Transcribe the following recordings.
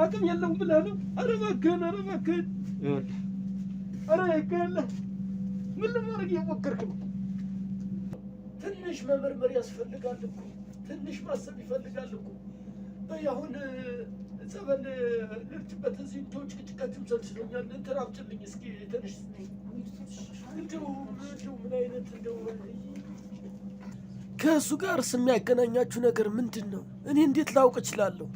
አቅም የለውም ብለህ ነው? ኧረ እባክህን ኧረ ይገለ ምን ለማድረግ እየሞከርክ ነው? ትንሽ መመርመር ያስፈልጋል እኮ ትንሽ ማሰብ ይፈልጋል እኮ። በይ አሁን ጸበል ልርጭበት እዚህ እንደው ጭቅጭቃችሁም ሰልችሎኛል። እንትን አምጪልኝ እስኪ ትንሽ እንደው ምን አይነት እንደው ከእሱ ጋር የሚያገናኛችሁ ነገር ምንድን ነው? እኔ እንዴት ላውቅ እችላለሁ?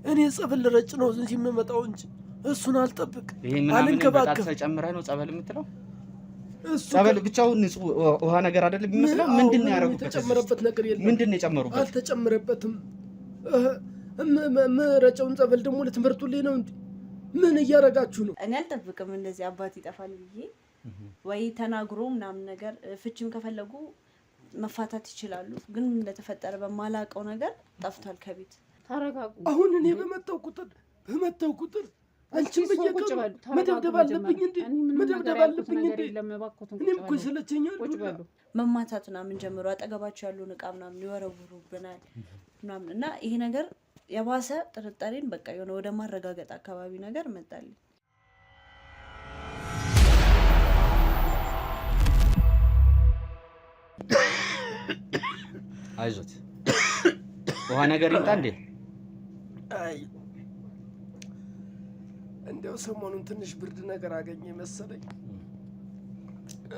እኔ ጸበል ልረጭ ነው እንጂ የምመጣው እንጂ እሱን አልጠብቅ አልንከባከብ። ተጨምረህ ነው ጸበል የምትለው? ጸበል ብቻውን ንጹህ ውሃ ነገር አይደለም የሚመስለው። ምንድን ነው ያደረጉት? የተጨመረበት ነገር የለም። ምንድን ነው የጨመሩበት? አልተጨመረበትም። ምረጨውን ጸበል ደግሞ ልትመርጡልኝ ነው እንዴ? ምን እያደረጋችሁ ነው? እኔ አልጠብቅም እንደዚህ አባት ይጠፋል ብዬ ወይ ተናግሮ ምናምን ነገር ፍቺም ከፈለጉ መፋታት ይችላሉ። ግን እንደተፈጠረ በማላውቀው ነገር ጠፍቷል ከቤት። ተረጋጉ። አሁን እኔ በመጣው ቁጥር አንቺም በየቀኑ መደብደብ አለብኝ እንዴ? መደብደብ አለብኝ እንዴ? እኔም እኮ ይሰለቸኛል። መማታት ምናምን ጀምሮ አጠገባቸው ያሉን ዕቃ ምናምን ይወረውሩብናል ምናምን እና ይሄ ነገር የባሰ ጥርጣሬን በቃ የሆነ ወደ ማረጋገጥ አካባቢ ነገር መጣልኝ። አይዞት ውሃ ነገር ይምጣ እንዴ? አይ እንደው ሰሞኑን ትንሽ ብርድ ነገር አገኘ መሰለኝ።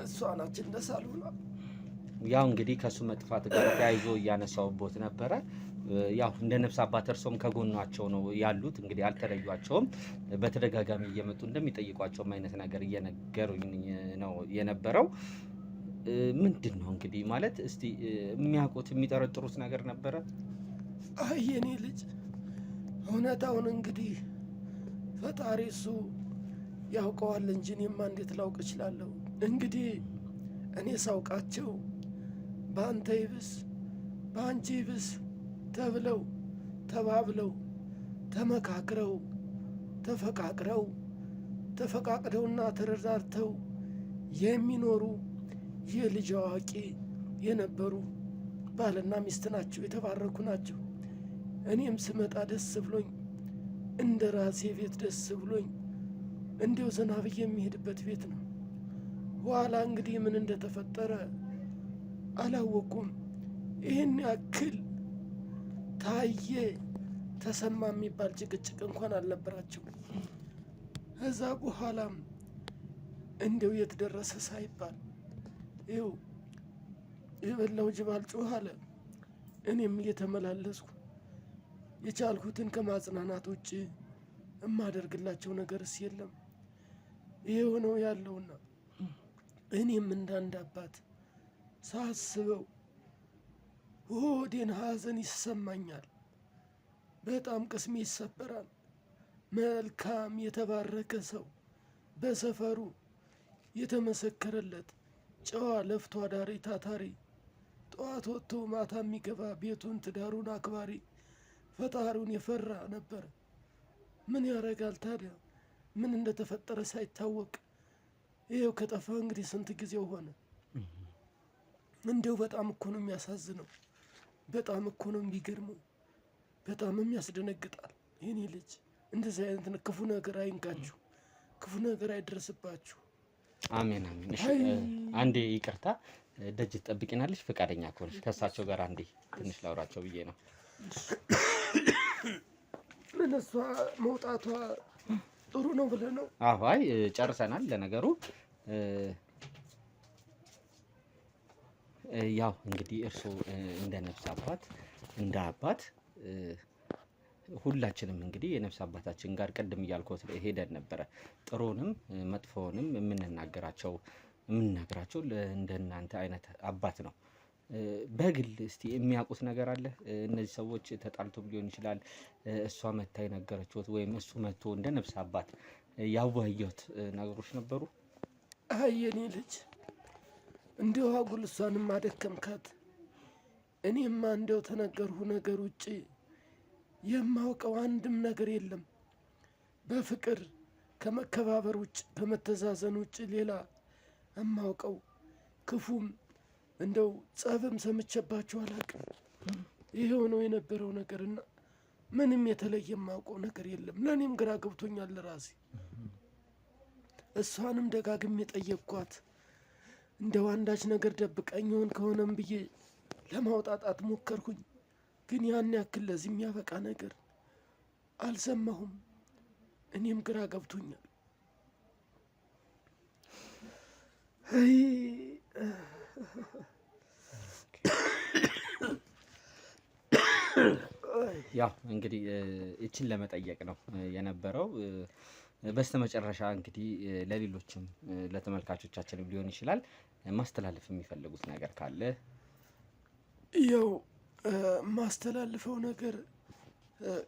እሷ ናች እንደሳሉና ያው እንግዲህ ከሱ መጥፋት ጋር ተያይዞ እያነሳውቦት ነበረ። ያው እንደ ነፍስ አባት እርሶም ከጎኗቸው ነው ያሉት። እንግዲህ አልተለዩአቸውም። በተደጋጋሚ እየመጡ እንደሚጠይቋቸውም አይነት ነገር እየነገሩኝ ነው የነበረው። ምንድን ነው እንግዲህ ማለት እስቲ የሚያውቁት የሚጠረጥሩት ነገር ነበረ? አይ የኔ ልጅ እውነታውን እንግዲህ ፈጣሪ እሱ ያውቀዋል እንጂ እኔማ እንዴት ላውቅ እችላለሁ? እንግዲህ እኔ ሳውቃቸው በአንተ ይብስ በአንቺ ይብስ ተብለው ተባብለው ተመካክረው ተፈቃቅረው ተፈቃቅደውና ተረዳርተው የሚኖሩ የልጅ አዋቂ የነበሩ ባልና ሚስት ናቸው። የተባረኩ ናቸው። እኔም ስመጣ ደስ ብሎኝ እንደ ራሴ ቤት ደስ ብሎኝ እንዲው ዘና ብዬ የሚሄድበት ቤት ነው። ኋላ እንግዲህ ምን እንደተፈጠረ አላወቁም። ይህን ያክል ታየ ተሰማ የሚባል ጭቅጭቅ እንኳን አልነበራቸው። ከዛ በኋላም እንዲው የት ደረሰ ሳይባል ይኸው የበላው ጅብ አልጮህ አለ። እኔም እየተመላለስኩ የቻልኩትን ከማጽናናት ውጭ የማደርግላቸው ነገርስ የለም። ይሄው ነው ያለውና እኔም እንዳንድ አባት ሳስበው ሆዴን ሐዘን ይሰማኛል። በጣም ቅስሜ ይሰበራል። መልካም የተባረከ ሰው በሰፈሩ የተመሰከረለት ጨዋ ለፍቶ አዳሪ ታታሪ ጠዋት ወጥቶ ማታ የሚገባ ቤቱን ትዳሩን አክባሪ ፈጣሪውን የፈራ ነበር። ምን ያደርጋል ታዲያ? ምን እንደተፈጠረ ሳይታወቅ ይሄው ከጠፋ እንግዲህ ስንት ጊዜው ሆነ። እንደው በጣም እኮ ነው የሚያሳዝነው። በጣም እኮ ነው የሚገርመው። በጣም የሚያስደነግጣል። የኔ ልጅ እንደዚህ አይነት ክፉ ነገር አይንካችሁ፣ ክፉ ነገር አይድረስባችሁ። አሜን አሜን። እሺ አንዴ ይቅርታ፣ ደጅ ትጠብቂናለሽ? ፈቃደኛ ከሆነሽ ከእሳቸው ጋር አንዴ ትንሽ ላውራቸው ብዬ ነው። ምን እሷ መውጣቷ ጥሩ ነው ብለህ ነው? አዎ አይ ጨርሰናል። ለነገሩ ያው እንግዲህ እርሱ እንደ ነፍስ አባት እንደ አባት ሁላችንም እንግዲህ የነፍስ አባታችን ጋር ቅድም እያልኩት ሄደን ነበረ። ጥሩንም መጥፎውንም የምንናገራቸው እንደናንተ አይነት አባት ነው። በግል እስቲ የሚያውቁት ነገር አለ? እነዚህ ሰዎች ተጣልቶም ሊሆን ይችላል። እሷ መታ የነገረችሁት ወይም እሱ መጥቶ እንደ ነፍስ አባት ያዋየሁት ነገሮች ነበሩ? አይ የኔ ልጅ እንደው አጉል እሷንም አደከምካት። እኔማ እንደው ተነገርሁ ነገር ውጭ የማውቀው አንድም ነገር የለም። በፍቅር ከመከባበር ውጭ ከመተዛዘን ውጭ ሌላ የማውቀው ክፉም እንደው ጸብም ሰምቼባቸው አላውቅም። ይሄው ነው የነበረው ነገርና ምንም የተለየ የማውቀው ነገር የለም። ለእኔም ግራ ገብቶኛል ለራሴ። እሷንም ደጋግሜ ጠየቅኳት። እንደው አንዳች ነገር ደብቀኝ ይሆን ከሆነም ብዬ ለማውጣጣት ሞከርኩኝ። ግን ያን ያክል ለዚህ የሚያበቃ ነገር አልሰማሁም። እኔም ግራ ገብቶኛል። ያው እንግዲህ እችን ለመጠየቅ ነው የነበረው። በስተመጨረሻ እንግዲህ ለሌሎችም ለተመልካቾቻችንም ሊሆን ይችላል ማስተላለፍ የሚፈልጉት ነገር ካለ? ያው ማስተላልፈው ነገር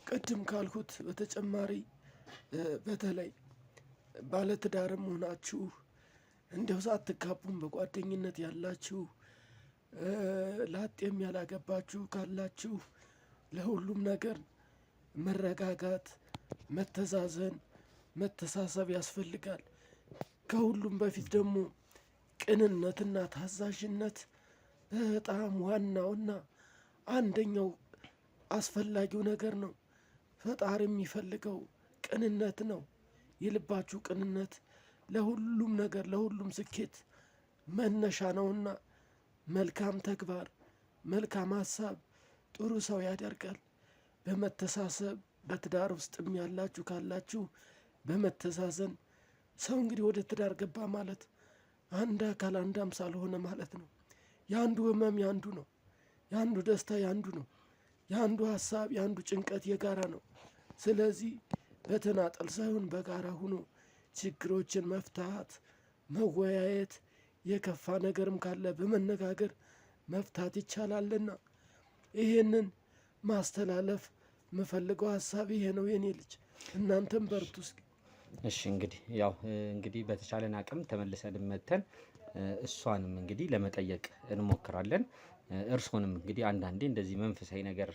ቅድም ካልኩት በተጨማሪ በተለይ ባለትዳርም ሆናችሁ እንደው ሳትጋቡም በጓደኝነት ያላችሁ ላጤም ያላገባችሁ ካላችሁ ለሁሉም ነገር መረጋጋት፣ መተዛዘን፣ መተሳሰብ ያስፈልጋል። ከሁሉም በፊት ደግሞ ቅንነትና ታዛዥነት በጣም ዋናውና አንደኛው አስፈላጊው ነገር ነው። ፈጣሪ የሚፈልገው ቅንነት ነው። የልባችሁ ቅንነት ለሁሉም ነገር ለሁሉም ስኬት መነሻ ነውና መልካም ተግባር፣ መልካም ሀሳብ ጥሩ ሰው ያደርጋል። በመተሳሰብ በትዳር ውስጥም ያላችሁ ካላችሁ በመተዛዘን ሰው እንግዲህ ወደ ትዳር ገባ ማለት አንድ አካል አንድ አምሳል ሆነ ማለት ነው። የአንዱ ህመም የአንዱ ነው፣ የአንዱ ደስታ የአንዱ ነው፣ የአንዱ ሀሳብ የአንዱ ጭንቀት የጋራ ነው። ስለዚህ በተናጠል ሳይሆን በጋራ ሁኖ ችግሮችን መፍታት፣ መወያየት፣ የከፋ ነገርም ካለ በመነጋገር መፍታት ይቻላልና ይሄንን ማስተላለፍ የምፈልገው ሀሳብ ይሄ ነው የኔ ልጅ። እናንተም በርቱ እስኪ። እሺ እንግዲህ በተቻለን አቅም ተመልሰን መተን እሷንም እንግዲህ ለመጠየቅ እንሞክራለን። እርሶንም እንግዲህ አንዳንዴ እንደዚህ መንፈሳዊ ነገር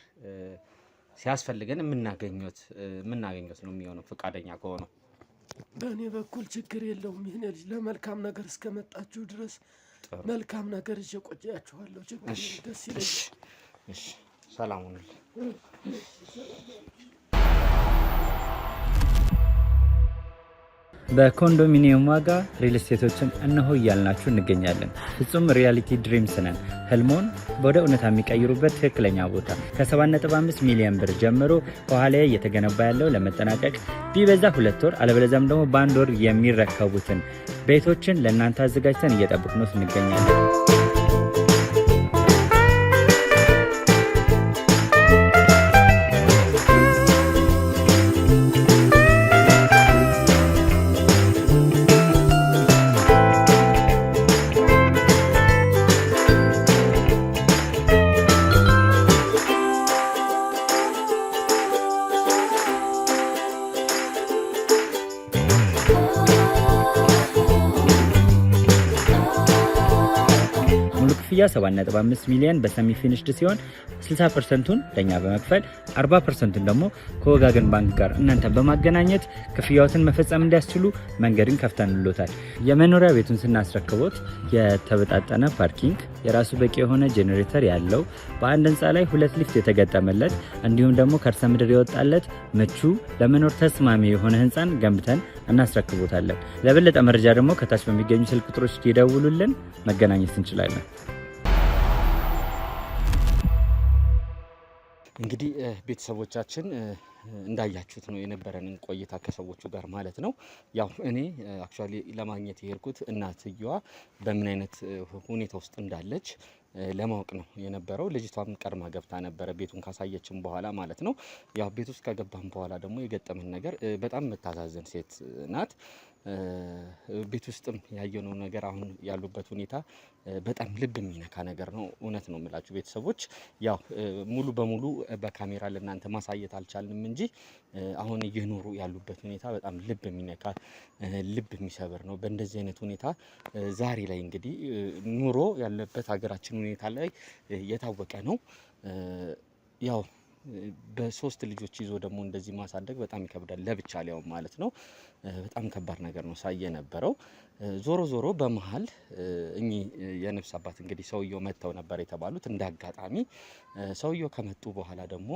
ሲያስፈልገን የምናገኘት ነው የሚሆነው ፈቃደኛ ከሆነ። በእኔ በኩል ችግር የለውም። ይሄን ልጅ ለመልካም ነገር እስከመጣችሁ ድረስ መልካም ነገር ይዤ ቆያችኋለሁ። ችግር ደስ ይለኛል። እሺ ሰላም ሁኑ። በኮንዶሚኒየም ዋጋ ሪል ስቴቶችን እነሆ እያልናችሁ እንገኛለን። ፍጹም ሪያሊቲ ድሪምስ ነን። ህልሞን ወደ እውነታ የሚቀይሩበት ትክክለኛ ቦታ። ከ7.5 ሚሊዮን ብር ጀምሮ ከኋላ እየተገነባ ያለው ለመጠናቀቅ ቢበዛ 2 ወር አለበለዚያም ደግሞ በ1 ወር የሚረከቡትን ቤቶችን ለእናንተ አዘጋጅተን እየጠበቅን እንገኛለን። ክፍያ 7.5 ሚሊዮን በሰሚ ፊኒሽድ ሲሆን 60%ቱን ለኛ በመክፈል 40%ቱን ደግሞ ከወጋገን ባንክ ጋር እናንተ በማገናኘት ክፍያዎትን መፈጸም እንዲያስችሉ መንገድን ከፍተንልዎታል። የመኖሪያ ቤቱን ስናስረክቦት የተበጣጠነ ፓርኪንግ፣ የራሱ በቂ የሆነ ጄኔሬተር ያለው በአንድ ህንፃ ላይ 2 ሊፍት የተገጠመለት እንዲሁም ደግሞ ከርሰ ምድር የወጣለት ምቹ ለመኖር ተስማሚ የሆነ ህንፃን ገንብተን እናስረክቦታለን። ለበለጠ መረጃ ደግሞ ከታች በሚገኙ ስልክ ቁጥሮች ይደውሉልን፣ መገናኘት እንችላለን። እንግዲህ ቤተሰቦቻችን እንዳያችሁት ነው የነበረንን ቆይታ ከሰዎቹ ጋር ማለት ነው። ያው እኔ አክቹአሊ ለማግኘት የሄድኩት እናትየዋ በምን አይነት ሁኔታ ውስጥ እንዳለች ለማወቅ ነው የነበረው። ልጅቷም ቀድማ ገብታ ነበረ ቤቱን ካሳየችን በኋላ ማለት ነው። ያው ቤት ውስጥ ከገባን በኋላ ደግሞ የገጠመን ነገር በጣም የምታሳዝን ሴት ናት። ቤት ውስጥም ያየነው ነገር አሁን ያሉበት ሁኔታ በጣም ልብ የሚነካ ነገር ነው። እውነት ነው የምላችሁ ቤተሰቦች። ያው ሙሉ በሙሉ በካሜራ ለእናንተ ማሳየት አልቻልንም እንጂ አሁን እየኖሩ ያሉበት ሁኔታ በጣም ልብ የሚነካ ልብ የሚሰብር ነው። በእንደዚህ አይነት ሁኔታ ዛሬ ላይ እንግዲህ ኑሮ ያለበት ሀገራችን ሁኔታ ላይ የታወቀ ነው። ያው በሶስት ልጆች ይዞ ደግሞ እንደዚህ ማሳደግ በጣም ይከብዳል፣ ለብቻ ሊያውም ማለት ነው። በጣም ከባድ ነገር ነው ሳየ ነበረው። ዞሮ ዞሮ በመሀል እኚህ የነፍስ አባት እንግዲህ ሰውየው መጥተው ነበር የተባሉት። እንደ አጋጣሚ ሰውየው ከመጡ በኋላ ደግሞ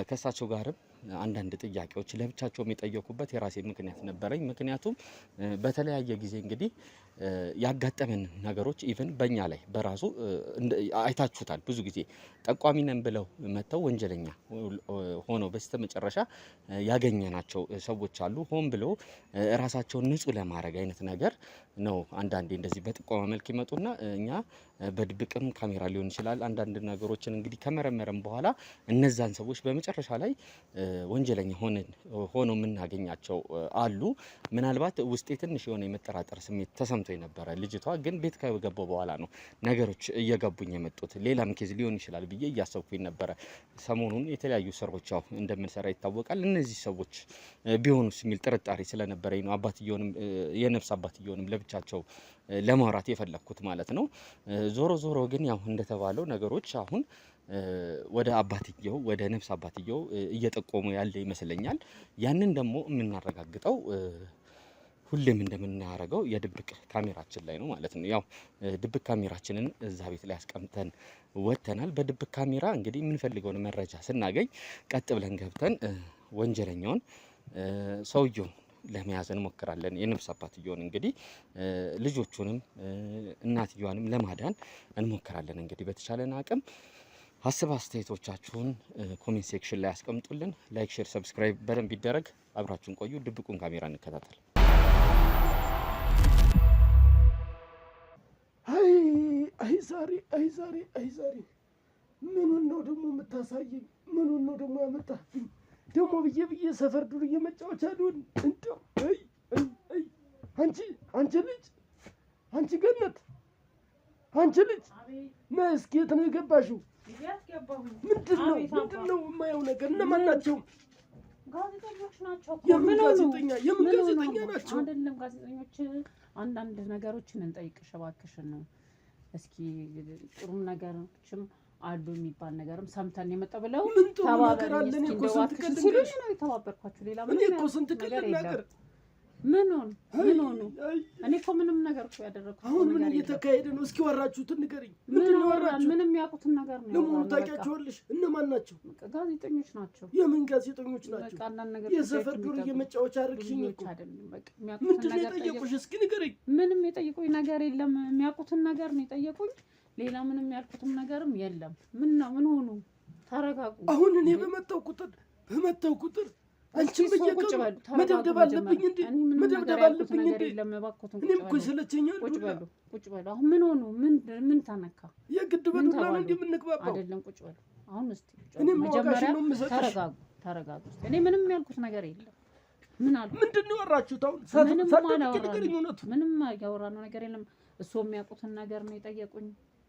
ከእሳቸው ጋርም አንዳንድ ጥያቄዎች ለብቻቸውም የጠየቁበት የራሴ ምክንያት ነበረኝ። ምክንያቱም በተለያየ ጊዜ እንግዲህ ያጋጠመን ነገሮች ኢቭን በእኛ ላይ በራሱ አይታችሁታል። ብዙ ጊዜ ጠቋሚ ነን ብለው መጥተው ወንጀለኛ ሆነው በስተመጨረሻ ያገኘናቸው ሰዎች አሉ። ሆን ብለው ራሳቸውን ንጹህ ለማድረግ አይነት ነገር ነው። አንዳንዴ እንደዚህ በጥቆማ መልክ ይመጡና እኛ በድብቅም ካሜራ ሊሆን ይችላል አንዳንድ ነገሮችን እንግዲህ ከመረመረም በኋላ እነዛን ሰዎች በመጨረሻ ላይ ወንጀለኛ ሆነው የምናገኛቸው አሉ። ምናልባት ውስጤ ትንሽ የሆነ የመጠራጠር ስሜት ተሰምቶ ነበረ። ልጅቷ ግን ቤት ከገባው በኋላ ነው ነገሮች እየገቡኝ የመጡት። ሌላም ኬዝ ሊሆን ይችላል ብዬ እያሰብኩኝ ነበረ። ሰሞኑን የተለያዩ ስራዎች ያው እንደምንሰራ ይታወቃል። እነዚህ ሰዎች ቢሆኑስ የሚል ጥርጣሬ ስለነበረኝ ነው አባትየውንም የነፍስ አባትየውንም ለብቻቸው ለማውራት የፈለኩት ማለት ነው። ዞሮ ዞሮ ግን ያው እንደተባለው ነገሮች አሁን ወደ አባትየው ወደ ነፍስ አባትየው እየጠቆሙ ያለ ይመስለኛል። ያንን ደግሞ የምናረጋግጠው ሁሌም እንደምናደርገው የድብቅ ካሜራችን ላይ ነው ማለት ነው። ያው ድብቅ ካሜራችንን እዛ ቤት ላይ አስቀምጠን ወጥተናል። በድብቅ ካሜራ እንግዲህ የምንፈልገውን መረጃ ስናገኝ ቀጥ ብለን ገብተን ወንጀለኛውን ሰውየውን ለመያዝ እንሞክራለን። የነፍስ አባትየውን እንግዲህ ልጆቹንም እናትየዋንም ለማዳን እንሞክራለን። እንግዲህ በተቻለን አቅም ሀሳብ አስተያየቶቻችሁን ኮሜንት ሴክሽን ላይ አስቀምጡልን። ላይክ፣ ሼር፣ ሰብስክራይብ በደንብ ይደረግ። አብራችሁን ቆዩ። ድብቁን ካሜራ እንከታተል። አይ ዛሬ ምኑን ነው ደግሞ የምታሳየኝ? ምኑን ነው ደግሞ ያመጣብኝ? ደግሞ ብዬ ሰፈር ዱርዬ መጫወቻ ልሆን እንደው አንቺ ልጅ አንቺ ገነት አንቺ ልጅ ነይ እስኪ የት ነው የገባሽው? ምንድን ነው የማየው ነገር? እነማን ናቸው? ጋዜጠኞች ናቸው። የምን ጋዜጠኛ ናቸው? አይደለም ጋዜጠኞች፣ አንዳንድ ነገሮችን እንጠይቅሽ እባክሽን ነው። እስኪ ጥሩም ነገሮችም አሉ የሚባል ነገርም ሰምተን የመጣ ብለው ምን ጥሩ ነገር አለ? እኔ እኮ ስንት ቀን ሲሉኝ ነው የተባበርኳችሁ። ሌላ ምን እኔ እኮ ስንት ቀን ነገር ምን ሆኑ? እኔ እኮ ምንም ነገር እኮ ያደረኩት አሁን ምን እየተካሄደ ነው? እስኪ ወራችሁትን ንገሪኝ። ምንም ያውቁትን ነገር ነው። ለምን ታውቂያቸዋለሽ? እነማን ናቸው? ጋዜጠኞች ናቸው። የምን ጋዜጠኞች ናቸው? የሰፈር ዱርዬ መጫወቻ አድርግሽኝ እኮ። ምንድን ነው የጠየቁሽ? እስኪ ንገሪኝ። ምንም የጠየቁኝ ነገር የለም። የሚያውቁትን ነገር ነው የጠየቁኝ። ሌላ ምንም ያልኩትም ነገርም የለም። ምን ሆኑ? ተረጋጉ። አሁን እኔ በመጣው ቁጥር አንቺም በየቀኑ መደብደብ አለብኝ እንዴ? መደብደብ አለብኝ እንዴ? እኔም እኮ ይሰለቸኛል። ቁጭ በሉ። አሁን ምን ሆኑ? ምን ተነካ? የግድ በዱላ ነው እንዴ የምንግባባው? አይደለም። ቁጭ በሉ። አሁን እስቲ እኔም መጀመሪያ ተረጋጉ። እኔ ምንም ያልኩት ነገር የለም። ምን አሉ? ምንድን ነው ያወራችሁት? አሁን ምንም ያወራነው ነገር የለም። እሱ የሚያውቁትን ነገር ነው የጠየቁኝ።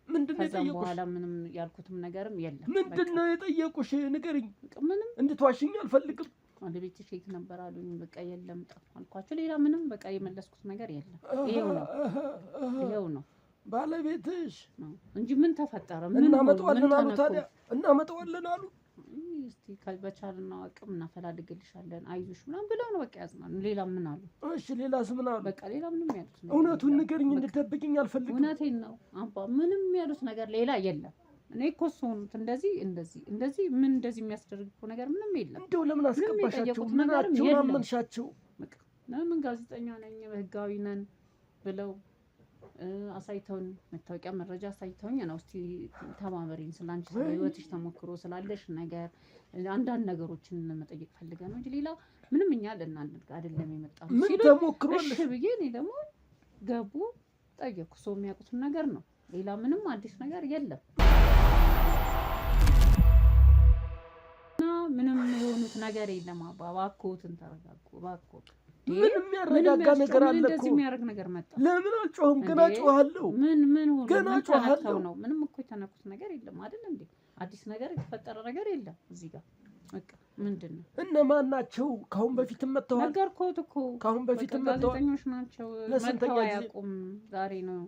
ምንድን ነው የጠየቁሽ? በኋላ ምንም ያልኩትም ነገርም የለም። ምንድን ነው የጠየቁሽ? ንገሪኝ። ምንም እንድትዋሽኝ አልፈልግም። ወደ ቤትሽ የት ነበር አሉኝ። በቃ የለም ጠፋ አልኳቸው። ሌላ ምንም በቃ የመለስኩት ነገር የለም። ይኸው ነው ባለቤትሽ ነው እንጂ ምን ተፈጠረ? እናመጣዋለን አሉ። ታዲያ እናመጣዋለን አሉ። እስቲ በቻልነው አቅም እናፈላልግልሻለን አይዞሽ ምናምን ብለው ነው በቃ ያዝናሉ። ሌላ ምን አሉ? እሺ ሌላስ ምን አሉ? በቃ ሌላ ምንም ያሉት ነገር እውነቱን ንገሪኝ፣ እንድትደብቂኝ አልፈልግም። እውነቴን ነው አባ፣ ምንም ያሉት ነገር ሌላ የለም። እኔ እኮ ሆኑት እንደዚህ ምን እንደዚህ የሚያስደርግ እኮ ነገር ምንም የለም። እንደው ለምን አስገባሻቸው? ምናቸው አመንሻቸው? ለምን ጋዜጠኛ ነኝ ህጋዊ ነን ብለው አሳይተውን መታወቂያ መረጃ አሳይተውኝ ነው። እስቲ ተማመሪኝ፣ ስላንቺ ስለ ህይወትሽ ተሞክሮ ስላለሽ ነገር አንዳንድ ነገሮችን መጠየቅ ፈልገን ነው እንጂ ሌላ ምንም እኛ ለእናንተ አይደለም የመጣው። ምን ተሞክሮልሽ? እሺ ብዬ እኔ ደግሞ ገቡ ጠየቁ። ሰው የሚያውቁትን ነገር ነው። ሌላ ምንም አዲስ ነገር የለም። እና ምንም የሆኑት ነገር የለም። አባ እባክዎትን ተረጋጉ እባክዎት። ምን የሚያረጋጋ ነገር አለ እኮ? እንደዚህ የሚያደርግ ነገር መጣ። ለምን አልጮህም? ገና ጮሃለሁ። ምን ሆነ? ገና ጮሃለሁ ነው። ምንም እኮ የተነኩት ነገር የለም አይደል እንዴ? አዲስ ነገር የተፈጠረ ነገር የለም እዚህ ጋር። በቃ ምንድነው? እነማን ናቸው? ካሁን በፊትም መተዋል። ነገርኩት እኮ ካሁን በፊትም መተዋል። ጋዜጠኞች ናቸው። መተው አያውቁም። ዛሬ ነው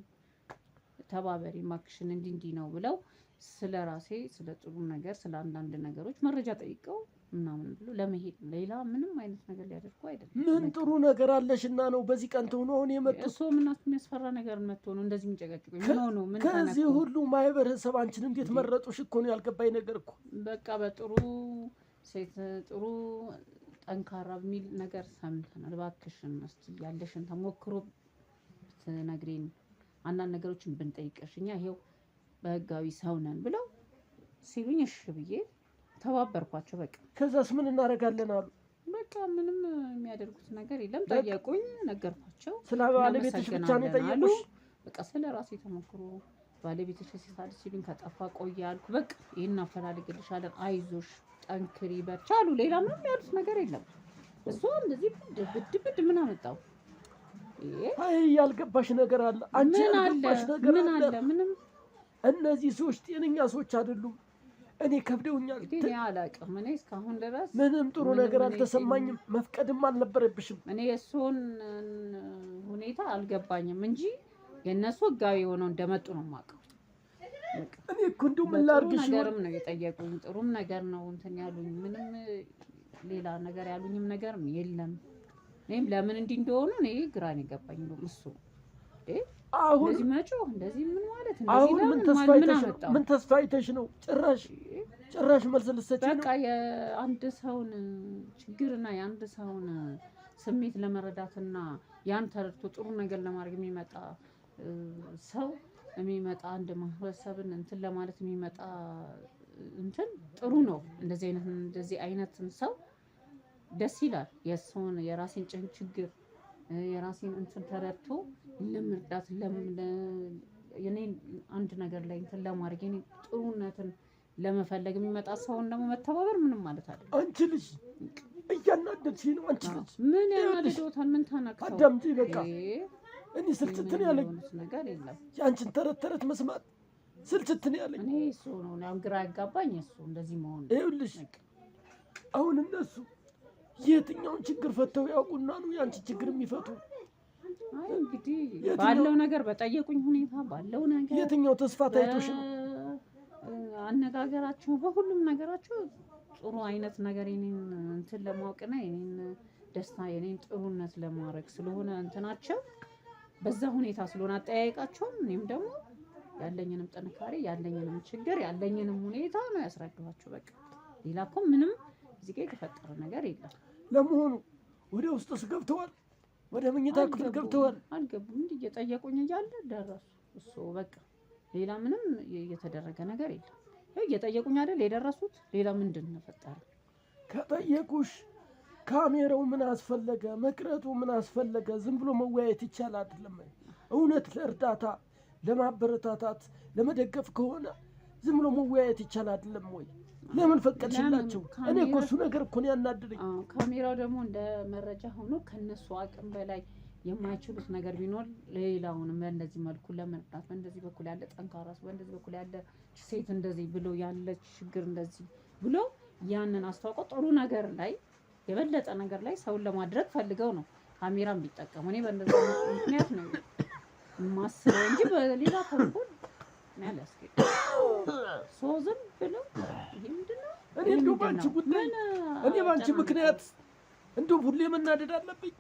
ተባበሪ ማክሽን እንዲህ ነው ብለው ስለ ራሴ ስለ ጥሩ ነገር ስለ አንዳንድ ነገሮች መረጃ ጠይቀው ምናምን ብሎ ለመሄድ ሌላ ምንም አይነት ነገር ሊያደርጉ አይደለም። ምን ጥሩ ነገር አለሽና ነው በዚህ ቀን ተሆኖ አሁን የመጡት? እሱ ምን የሚያስፈራ ነገር መጥቶ ነው እንደዚህ የሚጨቀጭቁኝ? ምን ሆኖ ምን ከዚህ ሁሉ ማህበረሰብ አንቺን እንዴት መረጡሽ እኮ ነው ያልገባኝ ነገር እኮ። በቃ በጥሩ ሴት ጥሩ ጠንካራ የሚል ነገር ሰምተናል። እባክሽን እስኪ ያለሽን ተሞክሮ ትነግሪን፣ አንዳንድ ነገሮችን ብንጠይቅሽ እኛ ይሄው በህጋዊ ሰው ነን ብለው ሲሉኝ እሺ ብዬ ተባበርኳቸው። በቃ ከዛስ ምን እናደርጋለን አሉ። በቃ ምንም የሚያደርጉት ነገር የለም። ጠየቁኝ፣ ነገርኳቸው። ስለ ባለቤትሽ ብቻ ነው የጠየቁሽ? በቃ ስለ ራሴ ተሞክሮ ባለቤትሽ ሲሳል ሲሉኝ ከጠፋ ቆየ አልኩ። በቃ ይሄን አፈላልግልሻለን፣ አይዞሽ፣ ጠንክሪ፣ በርቺ አሉ። ሌላ ምንም ያሉት ነገር የለም። እሷ እንደዚህ ብድ ምን አመጣው? አይ ያልገባሽ ነገር አለ አንቺ ያልገባሽ ነገር አለ። ምንም እነዚህ ሰዎች ጤነኛ ሰዎች አይደሉም። እኔ ከብደውኛል። እኔ አላውቅም። እኔ እስካሁን ድረስ ምንም ጥሩ ነገር አልተሰማኝም። መፍቀድም አልነበረብሽም። እኔ የእሱን ሁኔታ አልገባኝም እንጂ የእነሱ ህጋዊ ሆነው እንደመጡ ነው የማውቀው። እኔ እኮ እንደው ምን ላድርግሽ ነገርም ነው የጠየቁኝ፣ ጥሩም ነገር ነው እንትን ያሉኝ። ምንም ሌላ ነገር ያሉኝም ነገርም የለም። እኔም ለምን እንዲህ እንደሆኑ እኔ ግራ ነው የገባኝ። እሱ አሁን እንደዚህ መጮህ እንደዚህ ምን ማለት ነው? አሁን ምን ተስፋ አይተሽ ነው? ጭራሽ መልስ ልትሰጪ ነው? በቃ የአንድ ሰውን ችግርና የአንድ ሰውን ስሜት ለመረዳትና ያን ተረድቶ ጥሩ ነገር ለማድረግ የሚመጣ ሰው የሚመጣ አንድ ማህበረሰብን እንትን ለማለት የሚመጣ እንትን ጥሩ ነው። እንደዚህ አይነትን ሰው ደስ ይላል። የሰውን የራሴን ችግር የራሴን እንትን ተረድቶ ለመርዳት የኔን አንድ ነገር ላይ እንትን ለማድረግ የኔ ጥሩነትን ለመፈለግ የሚመጣ ሰውን ደግሞ መተባበር ምንም ማለት አይደለም። አንቺ ልጅ እያናደድሽኝ ነው። አንቺ ልጅ ምን ያናደዶታል? ምን ተነክተው? አዳምጪ በቃ እኔ ስልችትን ያለኝ ነገር የለም። የአንቺን ተረት መስማት ስልችትን ያለኝ እኔ እሱ ነው ግራ ያጋባኝ። እሱ እንደዚህ መሆኑ ይኸውልሽ አሁን እነሱ የትኛውን ችግር ፈተው ያውቁና ነው ያንቺ ችግር የሚፈቱ? አይ እንግዲህ ባለው ነገር በጠየቁኝ ሁኔታ ባለው ነገር የትኛው ተስፋ ታይቶሽ ነው? አነጋገራቸው በሁሉም ነገራቸው ጥሩ አይነት ነገር የኔን እንትን ለማወቅና የኔን ደስታ የኔን ጥሩነት ለማድረግ ስለሆነ እንትናቸው በዛ ሁኔታ ስለሆነ አጠያየቃቸውም እኔም ደግሞ ያለኝንም ጥንካሬ ያለኝንም ችግር ያለኝንም ሁኔታ ነው ያስረዳኋቸው። በቃ ሌላ እኮ ምንም እዚህ ጋር የተፈጠረ ነገር የለም። ለመሆኑ ወደ ውስጥስ ገብተዋል? ወደ መኝታ ክፍል ገብተዋል? አልገቡም። እንዲህ እየጠየቁኝ እያለ ደረሱ። እሱ በቃ ሌላ ምንም የተደረገ ነገር የለም። እየጠየቁኝ አይደል የደረሱት። ሌላ ምንድን ነው ፈጠረ? ከጠየቁሽ ካሜራው ምን አስፈለገ? መቅረቱ ምን አስፈለገ? ዝም ብሎ መወያየት ይቻላል አይደለም? እውነት ለእርዳታ ለማበረታታት ለመደገፍ ከሆነ ዝም ብሎ መወያየት ይቻላል አይደለም ወይ? ለምን ፈቀድሽላቸው? እኔ እኮ እሱ ነገር እኮ ነው ያናደደኝ። ካሜራው ደግሞ እንደ መረጃ ሆኖ ከነሱ አቅም በላይ የማይችሉት ነገር ቢኖር ሌላውንም በእንደዚህ መልኩ ለመርዳት በእንደዚህ በኩል ያለ ጠንካራ ሰው በእንደዚህ በኩል ያለ ሴት እንደዚህ ብሎ ያለች ችግር እንደዚህ ብሎ ያንን አስተዋውቀው ጥሩ ነገር ላይ የበለጠ ነገር ላይ ሰውን ለማድረግ ፈልገው ነው ካሜራን ቢጠቀሙ። እኔ በእንደዚህ ምክንያት ነው ማስበው እንጂ በሌላ ተንኮል ያለስከ ሶዝም ብለው ይሄ ምንድነው? እኔ እንደው ባንቺ ጉዳይ እኔ ባንቺ ምክንያት እንደው ሁሌ መናደድ አለብኝ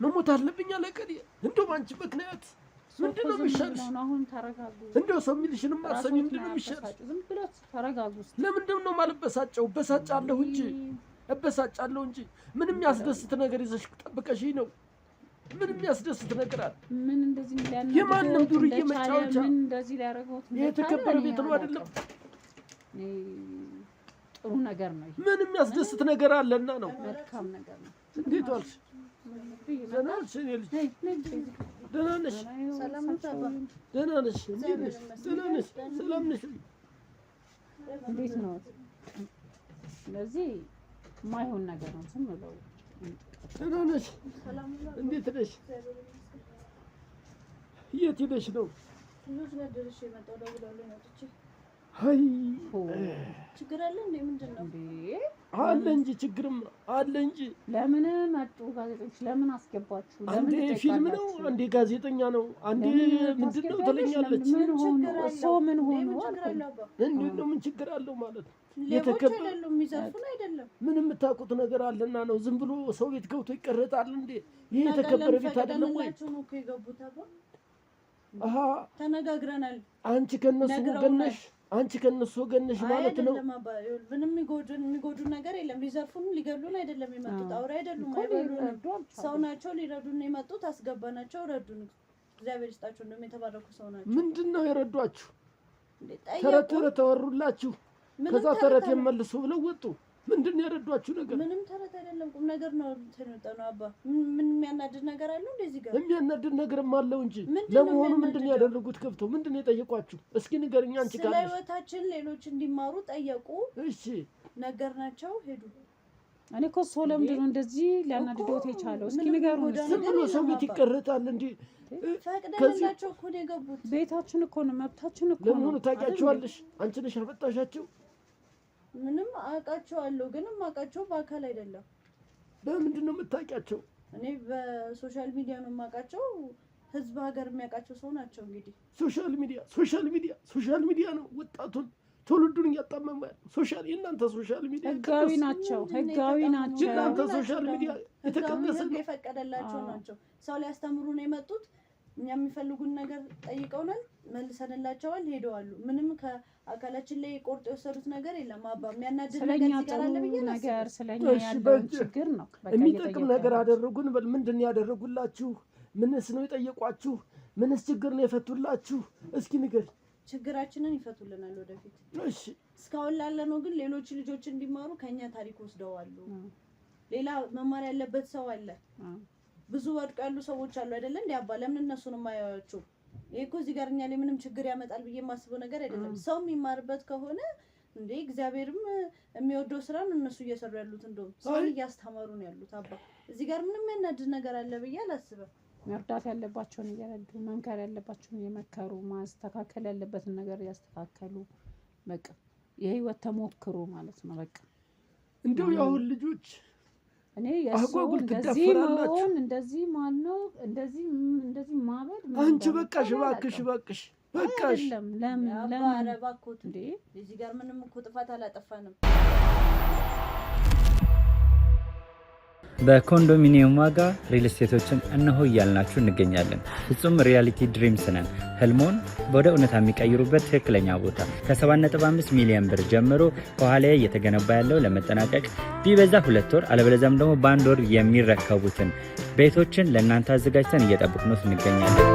መሞት አለብኝ አለቀኝ። እንደው ባንቺ ምክንያት ምንድነው የሚሻልሽ? አሁን ተረጋጉ። እንደው ሰው የሚልሽንም አሰሚ ምንድነው የሚሻልሽ? ዝም ብለው ተረጋጉ። ለምንድን ነው ማልበሳጨው? በሳጫለሁ እንጂ እበሳጫለሁ እንጂ ምንም ያስደስት ነገር ይዘሽ ጠብቀሽኝ ነው። ምንም ያስደስት ነገር አለ? ምን እንደዚህ ሊያናግረው የማንም ዱርዬ መጫወቻ ምን እንደዚህ ሊያደርገው የተከበረ ቤት ነው አይደለም? ጥሩ ነገር ነው። ምንም ያስደስት ነገር አለና ነው። መልካም ነገር ነው። እንዴት ዋልሽ? ደህና ነሽ? እኔ ልጅ ደህና ነሽ? ደህና ነሽ? እንዴት ነሽ? ደህና ነሽ? ሰላም ነሽ? እንዴት ነው? ስለዚህ የማይሆን ነገር ነው። ዝም ብለው ደህና ነሽ? እንዴት ነሽ? የት ሄደሽ ነው? አይ ችግር አለ እንዴ? ምንድን ነው? አለ እንጂ ችግርም አለ እንጂ። ለምን መጡ ጋዜጠኞች? ለምን አስገባችሁ? ለምን ፊልም ነው? አንዴ ጋዜጠኛ ነው፣ አንዴ ምንድን ነው ትለኛለች። ምን ሆኖ ሰው ምን ሆኖ እንዴት ነው? ምን ችግር አለው ማለት ነው? የተከበረ የሚዘርፉን አይደለም። ምን የምታውቁት ነገር አለና ነው? ዝም ብሎ ሰው ቤት ገብቶ ይቀረጣል እንዴ? ይሄ የተከበረ ቤት አይደለም ወይ? አሃ ተነጋግረናል። አንቺ ከነሱ ገነሽ አንቺ ከነሱ ገነሽ ማለት ነው። ምንም የሚጎዱ ነገር የለም። ሊዘርፉን ሊገሉን አይደለም የመጡት። አውሬ አይደሉም፣ አይበሉንም። ሰው ናቸው። ሊረዱን የመጡት አስገባናቸው፣ ረዱን። እግዚአብሔር ይስጣቸው። እንደውም የተባረኩ ሰው ናቸው። ምንድነው የረዷችሁ? ተረት ተወሩላችሁ፣ ከዛ ተረት የመልሱ ብለው ወጡ። ምንድነው የረዷችሁ ነገር? ምንም ተረት አይደለም፣ ቁም ነገር ነው። ተነጠነው አባ ምን የሚያናድድ ነገር አለው? እንደዚህ ጋር የሚያናድድ ነገርም አለው እንጂ። ለመሆኑ ምንድነው ያደረጉት? ከብተው ምንድነው የጠየቋችሁ? እስኪ ንገርኛ። አንቺ ስለ ህይወታችን ሌሎች እንዲማሩ ጠየቁ። እሺ ነገርናቸው፣ ሄዱ። እኔ እኮ ሰው ለምንድን ነው እንደዚህ ሊያናድዶት የቻለው? እስኪ ንገሩን። ዝም ብሎ ሰው ቤት ይቀርጣል እንዴ? ፈቅደንላቸው እኮ ነው የገቡት። ቤታችን እኮ ነው፣ መብታችን እኮ ነው። ለመሆኑ ታውቂያቸዋለሽ? አንቺ ነሽ ያፈጣሻቸው? ምንም አውቃቸዋለሁ፣ ግን የማውቃቸው በአካል አይደለም። በምንድን ነው የምታውቂያቸው? እኔ በሶሻል ሚዲያ ነው የማውቃቸው። ህዝብ ሀገር የሚያውቃቸው ሰው ናቸው። እንግዲህ ሶሻል ሚዲያ ነው ወጣቱን ትውልዱን እያጣመመ ያለው። የእናንተ ሶሻል ሚዲያ ህጋዊ ናቸው። የእናንተ ሶሻል ሚዲያ የተቀደሰ ነው፣ የፈቀደላቸው ናቸው። ሰው ሊያስተምሩ ነው የመጡት። እኛ የሚፈልጉን ነገር ጠይቀውናል፣ መልሰንላቸዋል፣ ሄደዋሉ። ምንም ከአካላችን ላይ ቆርጦ የወሰዱት ነገር የለም። አባ የሚያናድድ ነገር ሲጋራለ ብዬ ነገር ስለኛ ያለው ችግር ነው። የሚጠቅም ነገር አደረጉን። ምንድን ነው ያደረጉላችሁ? ምንስ ነው የጠየቋችሁ? ምንስ ችግር ነው የፈቱላችሁ? እስኪ ንገር። ችግራችንን ይፈቱልናል ወደፊት። እሺ እስካሁን ላለ ነው ግን ሌሎች ልጆች እንዲማሩ ከኛ ታሪክ ወስደዋሉ። ሌላ መማር ያለበት ሰው አለ። ብዙ ወድቀ ያሉ ሰዎች አሉ አይደለ? እንዴ አባ ለምን እነሱን ማያዩአቸው? ይሄ እኮ እዚህ ጋር እኛ ላይ ምንም ችግር ያመጣል ብዬ የማስበው ነገር አይደለም። ሰው የሚማርበት ከሆነ እንዴ እግዚአብሔርም የሚወደው ስራ ነው እነሱ እየሰሩ ያሉት። እንደውም ሰውን እያስተማሩ ነው ያሉት። አባ እዚህ ጋር ምንም ያናድድ ነገር አለ ብዬ አላስብም። መርዳት ያለባቸውን እየረዱ፣ መምከር ያለባቸውን እየመከሩ፣ ማስተካከል ያለበትን ነገር ያስተካከሉ። በቃ የህይወት ተሞክሮ ማለት ነው። በቃ እንደው ያሁን ልጆች እኔ የሰው እንደዚህ መሆን እንደዚህ ማነው እንደዚህ ማበድ አንቺ በቃሽ እባክሽ በቃሽ። ለምን አረባኩት እንዴ? እዚህ ጋር ምንም እኮ ጥፋት አላጠፋንም። በኮንዶሚኒየም ዋጋ ሪል ስቴቶችን እነሆ እያልናችሁ እንገኛለን። ፍጹም ሪያሊቲ ድሪምስ ነን። ህልሞን ወደ እውነታ የሚቀይሩበት ትክክለኛ ቦታ ከ7.5 ሚሊዮን ብር ጀምሮ ከኋላ እየተገነባ ያለው ለመጠናቀቅ ቢበዛ 2 ወር አለበለዚያም ደግሞ በ1 ወር የሚረከቡትን ቤቶችን ለእናንተ አዘጋጅተን እየጠበቅን እንገኛለን።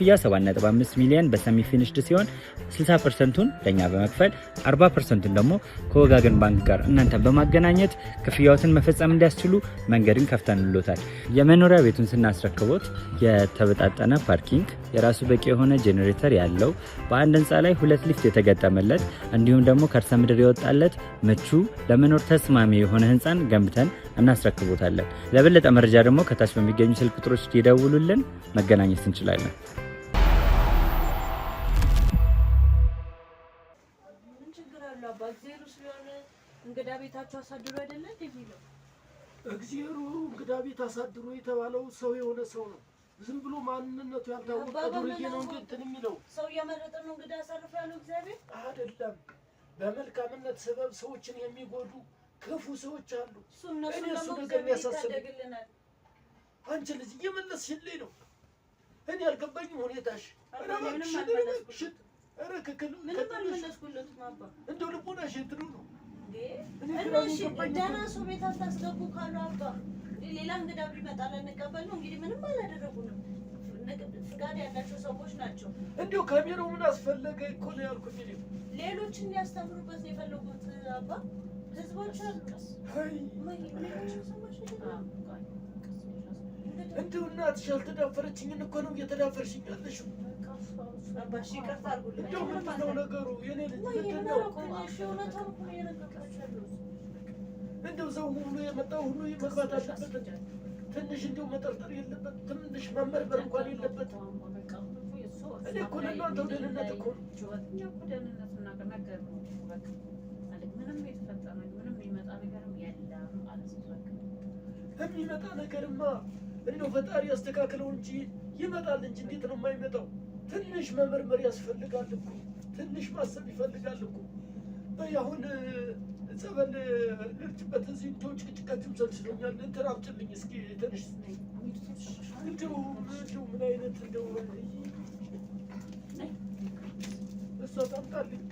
ክፍያ 7.5 ሚሊዮን በሰሚ ፊኒሽድ ሲሆን 60%ቱን ለኛ በመክፈል 40%ቱን ደግሞ ከወጋገን ባንክ ጋር እናንተን በማገናኘት ክፍያዎትን መፈጸም እንዲያስችሉ መንገድን ከፍተንልዎታል። የመኖሪያ ቤቱን ስናስረክቦት የተበጣጠነ ፓርኪንግ፣ የራሱ በቂ የሆነ ጄኔሬተር ያለው በአንድ ህንፃ ላይ 2 ሊፍት የተገጠመለት እንዲሁም ደግሞ ከርሰ ምድር የወጣለት ምቹ ለመኖር ተስማሚ የሆነ ህንፃን ገንብተን እናስረክቦታለን። ለበለጠ መረጃ ደግሞ ከታች በሚገኙ ስልክ ቁጥሮች ይደውሉልን፣ መገናኘት እንችላለን። እንግዳ ቤታቸው አሳድሮ አይደለ እንደሚለው እግዚአብሔር እንግዳ ቤት አሳድሮ የተባለው ሰው የሆነ ሰው ነው። ዝም ብሎ ማንነቱ ያልታወቀ ዱርዬ ነው እንጂ እንትን የሚለው ሰው እየመረጠ ነው እንግዳ አሳርፎ ያለው እግዚአብሔር አይደለም። በመልካምነት ሰበብ ሰዎችን የሚጎዱ ክፉ ሰዎች አሉ። እነሱ ነገር ያሳስብልናል። አንቺ ልጅ እየመለስሽልኝ ነው። እኔ አልገባኝም ሁኔታሽ። ምንም አልመለስኩለትም አባ። እንደው ልቦናሽ እንትኑ ነው ደህና ሰው ቤት አታስገቡ ካሉ አባ ሌላ እንግዳ ቢመጣ ልንቀበል ነው። እንግዲህ ምንም አላደረጉንም። ፍቃድ ያላቸው ሰዎች ናቸው። እንዲሁ ካሜራው ምን አስፈለገ እኮ ነው ያልኩት። ሌሎችን ሊያስተምሩበት ነው የፈለጉት አባ ህዝቦች አልቀስ አይ እንደው እናትሽ አልተዳፈረችኝን እኮ ነው እየተዳፈርሽኝ ያለሽው። አባሽ ይቅርታ አድርጉልኝ። እንደው ምንድን ነው ነገሩ? የኔ ልጅ ምንድን ነው? እንደው ሰው ሁሉ የመጣው ሁሉ መግባት አለበት። ትንሽ እንደው መጠርጠር የለበት። ትንሽ መመርመር እንኳን የለበት። እኔ እኮ ለእናንተው ደህንነት እኮ የሚመጣ ነገርማ እንደው ፈጣሪ ያስተካክለው እንጂ ይመጣል እንጂ እንዴት ነው የማይመጣው? ትንሽ መመርመር ያስፈልጋል እኮ። ትንሽ ማሰብ ይፈልጋል እኮ። አሁን ጸበል ልርጭበት እዚህ እንደው ጭቅጭቃችሁ ሰልችሎኛል። እንትን አምጪልኝ እስኪ ትንሽ እንደው ምን አይነት እንደው እሷ ታምጣልኝ።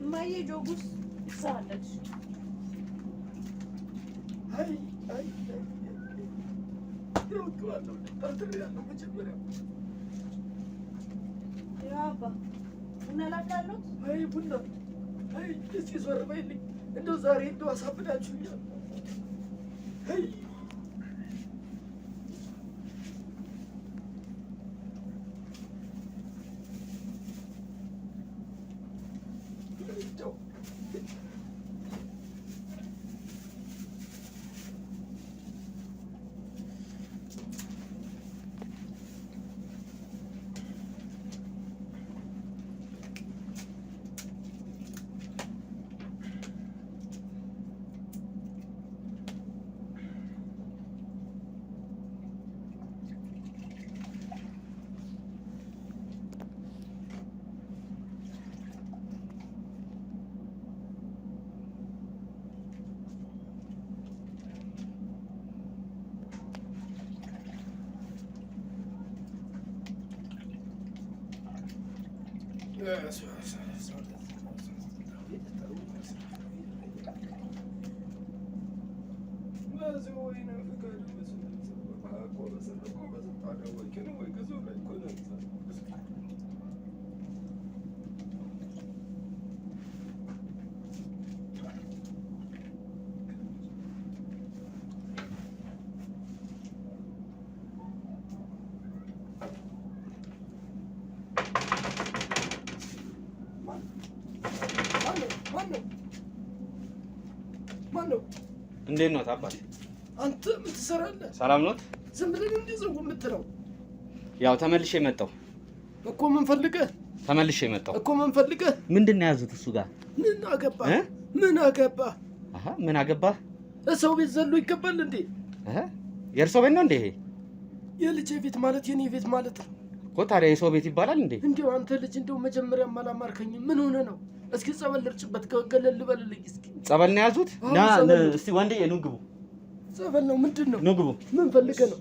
እማዬ ጆጉስ ይሳለች። አይ ይወጣዋለሁ ጠርጥሬያለሁ መጀመሪያ። ያው አባ ቡና ላፍላለሁት። አይ ቡና አይ እስኪ ዞር በይልኝ። እንደው ዛሬ እንደው አሳብዳችሁኛል። አይ እንዴት ነው አባቴ? አንተ ምን ትሰራለህ? ሰላም ነው? ዝም ብለህ እንደዚህ የምትለው? ያው ተመልሼ መጣሁ እኮ። ምን ፈልገህ? ተመልሼ መጣሁ እኮ። ምን ፈልገህ? ምንድን ነው ያዙት እሱ ጋር? ምን አገባህ? ምን አገባህ? አሃ ምን አገባህ? ሰው ቤት ዘሎ ይገባል እንዴ? የእርሶ ቤት ነው እንዴ? የልጄ ቤት ማለት የኔ ቤት ማለት ነው እኮ። ታዲያ የሰው ቤት ይባላል እንዴ? እንዴው አንተ ልጅ እንደው መጀመሪያም አላማርከኝም። ምን ሆነ ነው? እስኪ ጸበል ልርጭበት ገለል ልበልልኝ እስኪ። ጸበል ነው ያዙት? ና እስቲ ወንዴ ኑ ግቡ። ጸበል ነው ምንድን ነው? ኑ ግቡ። ምን ፈልገህ ነው?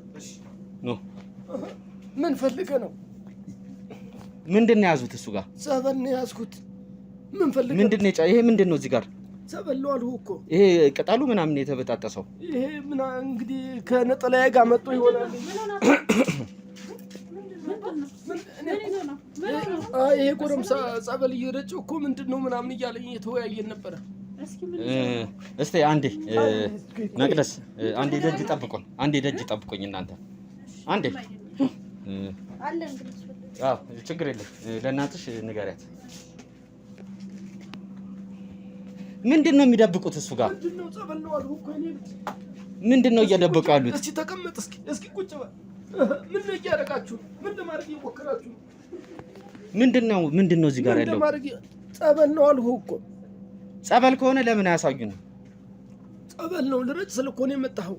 ኑ ምን ፈልገህ ነው? ምንድን ነው ያዙት እሱ ጋር? ጸበል ነው ያዝኩት። ምን ፈልገህ? ምንድን ነው ይሄ? ምንድን ነው እዚህ ጋር? ጸበል ነው አልሁህ እኮ። ይሄ ቅጠሉ ምናምን የተበጣጠሰው ይሄ ምን እንግዲህ ከነጠላዬ ጋር መጥቶ ይሆናል። ይሄ ጎረምሳ ጸበል እየረጨው እኮ ምንድን ነው ምናምን እያለኝ እየተወያየን ነበረ። እስቲ አንዴ መቅደስ አንዴ ደጅ ጠብቁን፣ አንዴ ደጅ ጠብቁኝ እናንተ አንዴ። አዎ ችግር የለም። ለእናትሽ ንገሪያት። ምንድን ነው የሚደብቁት እሱ ጋር? ምንድን ነው? ጸበል ነው አልኩህ እኮ እኔ። ምንድን ነው እየደበቁ ያሉት? እስኪ ተቀመጥ፣ እስኪ ቁጭ በል። ምን ነው እያደረጋችሁ? ምን ለማድረግ እየሞከራችሁ? ምንድን ነው እዚህ ጋር ያለው? ጸበል ነው አልኩህ እኮ። ጸበል ከሆነ ለምን አያሳዩንም? ጸበል ነው ልረጭ ስል እኮ ነው የመጣኸው።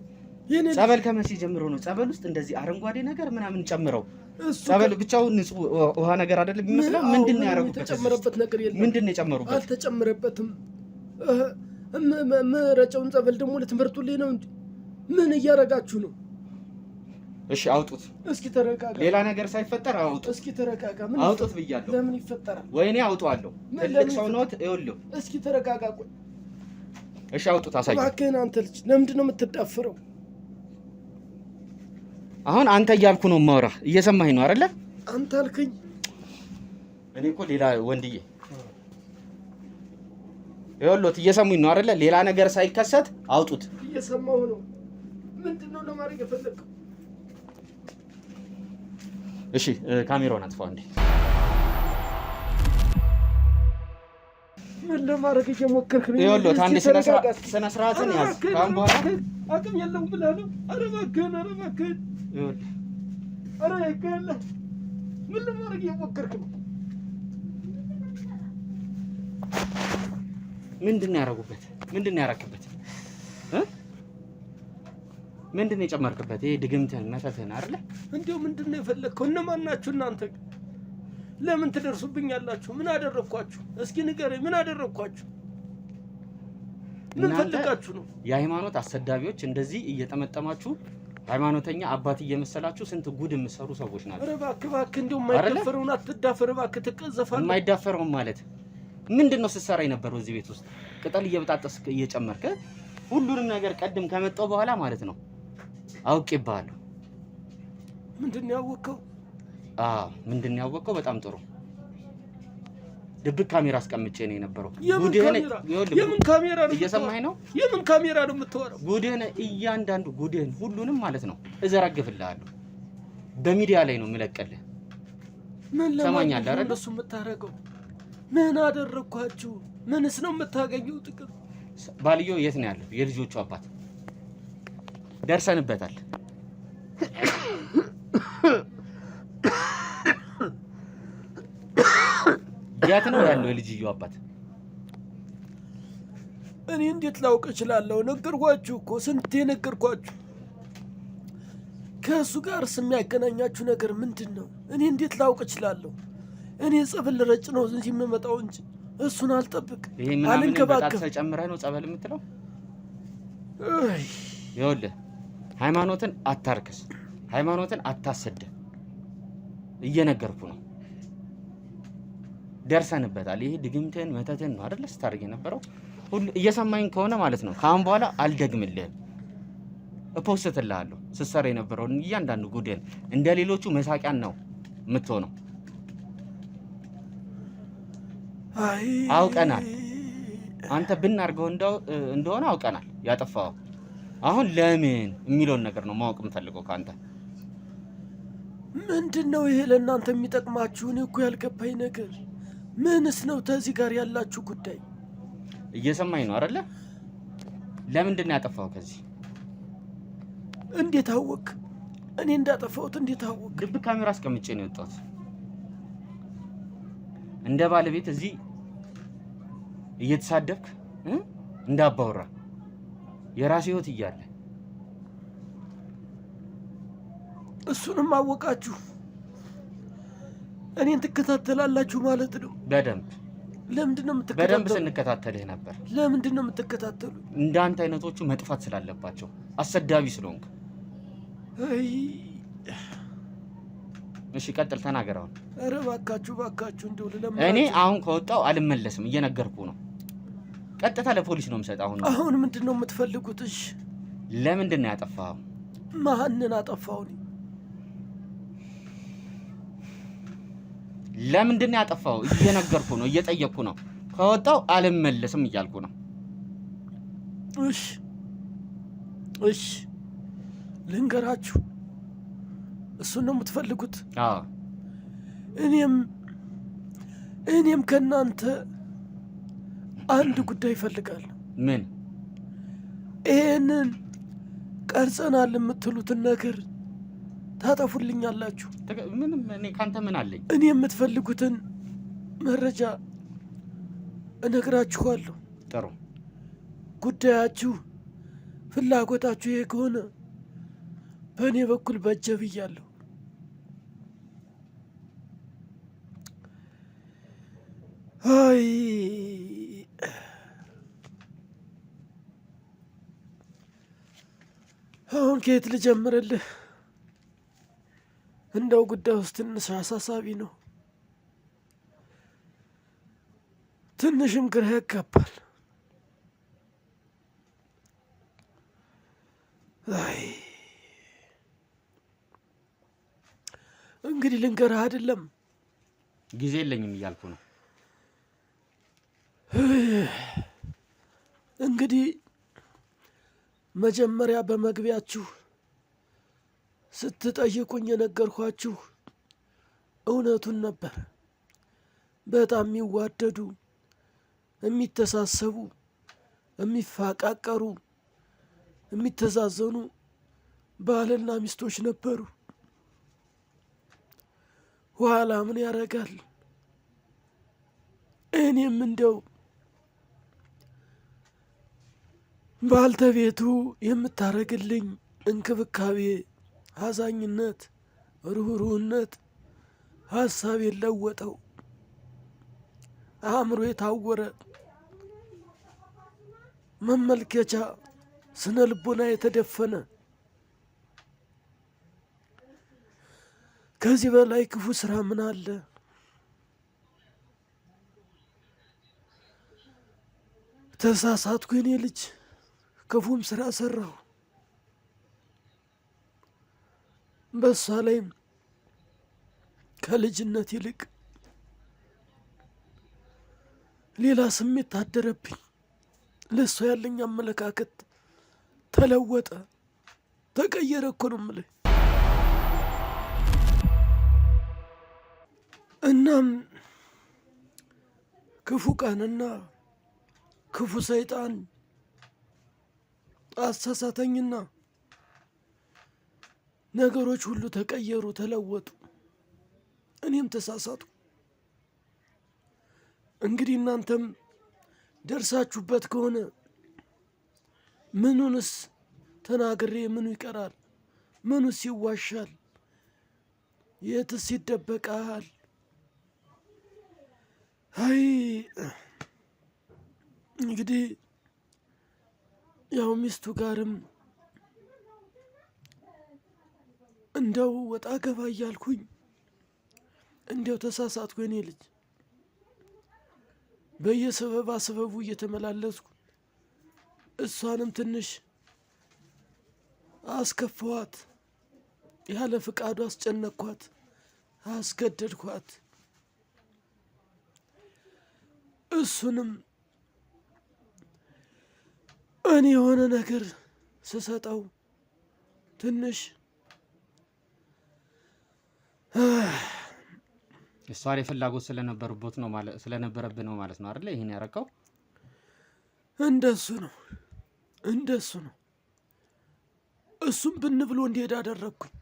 ጸበል ከመቼ ጀምሮ ነው ጸበል ውስጥ እንደዚህ አረንጓዴ ነገር ምናምን ጨምረው? ጸበል ብቻውን ንጹህ ውሃ ነገር አይደለም የሚመስለው? ምንድን ነው ያደረጉበት? የተጨመረበት ነገር የለም። ምንድን ነው የጨመሩበት? አልተጨመረበትም። ምረጨውን ጸበል ደግሞ ልትመርጡልኝ ነው እንጂ ምን እያደረጋችሁ ነው? እሺ አውጡት። እስኪ ተረጋጋ። ሌላ ነገር ሳይፈጠር አውጡት። እስኪ ተረጋጋ። ምን አውጡት ብያለሁ። ለምን ይፈጠራል? ወይኔ አውጣዋለሁ። ትልቅ ሰው ነዎት። ይኸውልህ እስኪ ተረጋጋ። ቆይ እሺ አውጡት። አሳየኝ እባክህን። አንተ ልጅ ለምንድን ነው የምትዳፈረው? አሁን አንተ እያልኩ ነው የማወራህ። እየሰማኸኝ ነው አይደለ? አንተ አልከኝ። እኔ እኮ ሌላ ወንድዬ ይኸውልዎት እየሰሙኝ ነው አይደለ? ሌላ ነገር ሳይከሰት አውጡት። እየሰማሁ ነው። ምንድነው ለማድረግ የፈለግከው? እሺ ካሜራውን አጥፋው እንዴ። ምን ለማድረግ እየሞከርክ ነው? ይኸውልዎት አንዴ ስነ ስርዓትን ያዝ። ካም በኋላ አቅም የለውም ብለህ ነው? ኧረ እባክህን፣ ኧረ እባክህን፣ ይኸውልህ፣ ኧረ ይገለ ምን ለማድረግ እየሞከርክ ነው? ምንድን ያደረጉበት? ምንድን ያደረክበት? ምንድን የጨመርክበት? ይሄ ድግምትህን መተትህን አይደለ? እንዴው ምንድነው የፈለግከው? እነማን ናችሁ እናንተ? ለምን ትደርሱብኛላችሁ? ምን አደረኳችሁ? እስኪ ንገረኝ፣ ምን አደረኳችሁ? ምን ፈልጋችሁ ነው? የሃይማኖት አሰዳቢዎች እንደዚህ እየጠመጠማችሁ ሃይማኖተኛ አባት እየመሰላችሁ ስንት ጉድ የምትሰሩ ሰዎች ናቸው። ኧረ እባክህ እባክህ፣ እንደው የማይዳፈረውን አትዳፈር እባክህ፣ ትቀዘፋለህ። የማይዳፈረውን ማለት ምንድነው ስትሰራ የነበረው እዚህ ቤት ውስጥ? ቅጠል እየበጣጠስክ እየጨመርክ ሁሉንም ነገር ቀድም ከመጣው በኋላ ማለት ነው አውቄብሃለሁ። ምንድነው ያወቀው? ምንድነው ያወቀው? በጣም ጥሩ። ድብቅ ካሜራ አስቀምጬ ነው የነበረው። የምን ካሜራ ነው? እየሰማኸኝ ነው? የምን ካሜራ ነው የምትወራው? ጉድህን፣ እያንዳንዱ ጉድህን ሁሉንም ማለት ነው እዘረግፍልሃለሁ። በሚዲያ ላይ ነው የምለቅልህ። ምን ለማኛል አይደል? እንደሱ የምታረገው ምን አደረኳችሁ? ምንስ ነው የምታገኘው ጥቅም? ባልየው የት ነው ያለው? የልጆቹ አባት ደርሰንበታል። የት ነው ያለው የልጅየው አባት? እኔ እንዴት ላውቅ እችላለሁ? ነገርኳችሁ እኮ ስንቴ ነገርኳችሁ። ከእሱ ጋር የሚያገናኛችሁ ነገር ምንድን ነው? እኔ እንዴት ላውቅ እችላለሁ? እኔ ጸበል ረጭ ነው እንጂ የምመጣው እንጂ እሱን አልጠብቅ አልንከባከብ። ጨምረህ ነው ጸበል የምትለው? ይኸውልህ ሃይማኖትን አታርክስ፣ ሃይማኖትን አታሰድብ። እየነገርኩ ነው። ደርሰንበታል። ይሄ ድግምትን መተትን ነው አይደል ስታርግ የነበረው ሁሉ። እየሰማኝ ከሆነ ማለት ነው ከአሁን በኋላ አልደግምልህም። እፖስትልሃለሁ ስትሰራ የነበረውን እያንዳንዱ ጉድን። እንደ ሌሎቹ መሳቂያን ነው የምትሆነው። አውቀናል። አንተ ብናርገው እንደሆነ አውቀናል ያጠፋው። አሁን ለምን የሚለውን ነገር ነው ማወቅ የምፈልገው ካንተ። ምንድነው ይሄ ለእናንተ የሚጠቅማችሁ? እኔ እኮ ያልገባኝ ነገር ምንስ ነው ከዚህ ጋር ያላችሁ ጉዳይ? እየሰማኝ ነው አይደለ? ለምንድን ነው ያጠፋው? ከዚህ እንዴት አወቅ? እኔ እንዳጠፋሁት እንዴት አወቅ? ድብቅ ካሜራ አስቀምጬ ነው የወጣሁት። እንደ ባለቤት እዚህ እየተሳደብክ እንዳባወራ የራስ ህይወት እያለ እሱንም አወቃችሁ? እኔን ትከታተላላችሁ ማለት ነው? በደንብ። ለምንድን ነው የምትከታተሉ? በደንብ ስንከታተልህ ነበር። ለምንድን ነው የምትከታተሉ? እንዳንተ አይነቶቹ መጥፋት ስላለባቸው፣ አሰዳቢ ስለሆንክ። እሺ ቀጥል፣ ተናገር አሁን። ኧረ እባካችሁ እባካችሁ፣ እንደው ለምን እኔ አሁን ከወጣው አልመለስም። እየነገርኩ ነው። ቀጥታ ለፖሊስ ነው የምሰጥ። አሁን ምንድን ነው የምትፈልጉት? እሺ ለምንድን ነው ያጠፋኸው? ማንን አጠፋው? ለምንድን ነው ያጠፋው? እየነገርኩ ነው፣ እየጠየቅኩ ነው። ከወጣው አልመለስም እያልኩ ነው። እሺ እሺ ልንገራችሁ። እሱን ነው የምትፈልጉት? አዎ። እኔም ከእናንተ አንድ ጉዳይ እፈልጋለሁ። ምን? ይሄንን ቀርጸናል የምትሉትን ነገር ታጠፉልኛላችሁ። ምንም እኔ ካንተ ምን አለኝ? እኔ የምትፈልጉትን መረጃ እነግራችኋለሁ። ጥሩ። ጉዳያችሁ ፍላጎታችሁ ይሄ ከሆነ በእኔ በኩል በጀ ብያለሁ። አይ አሁን ከየት ልጀምርልህ? እንደው ጉዳይ ውስጥ ትንሽ አሳሳቢ ነው። ትንሽም ግራ ያጋባል። አይ እንግዲህ ልንገርህ አይደለም ጊዜ የለኝም እያልኩ ነው። እንግዲህ መጀመሪያ በመግቢያችሁ ስትጠይቁኝ የነገርኳችሁ እውነቱን ነበር። በጣም የሚዋደዱ፣ የሚተሳሰቡ፣ የሚፋቃቀሩ፣ የሚተዛዘኑ ባልና ሚስቶች ነበሩ። ኋላ ምን ያደርጋል እኔም እንደው ባልተቤቱ የምታረግልኝ እንክብካቤ፣ አዛኝነት፣ ሩህሩህነት ሀሳብ የለወጠው አእምሮ የታወረ መመልከቻ ስነ ልቦና የተደፈነ ከዚህ በላይ ክፉ ስራ ምን አለ? ተሳሳትኩ የኔ ልጅ፣ ክፉም ስራ ሰራሁ። በሷ ላይም ከልጅነት ይልቅ ሌላ ስሜት ታደረብኝ። ለሷ ያለኝ አመለካከት ተለወጠ፣ ተቀየረ እኮ ነው የምልህ። እናም ክፉ ቀንና ክፉ ሰይጣን አሳሳተኝና ነገሮች ሁሉ ተቀየሩ፣ ተለወጡ። እኔም ተሳሳቱ። እንግዲህ እናንተም ደርሳችሁበት ከሆነ ምኑንስ ተናግሬ ምኑ ይቀራል? ምኑስ ይዋሻል? የትስ ይደበቃል? አይ እንግዲህ ያው ሚስቱ ጋርም እንደው ወጣ ገባ እያልኩኝ እንዲያው ተሳሳትኩ የኔ ልጅ። በየሰበባ ሰበቡ እየተመላለስኩ እሷንም ትንሽ አስከፋዋት፣ ያለ ፍቃዱ አስጨነቅኳት፣ አስገደድኳት። እሱንም እኔ የሆነ ነገር ስሰጠው ትንሽ እሷ ላይ ፍላጎት ስለነበረበት ነው ማለት ስለነበረብህ ነው ማለት ነው አይደል? ይሄን ያረከው እንደሱ ነው እንደሱ ነው። እሱም ብን ብሎ እንዲሄድ አደረግኩኝ።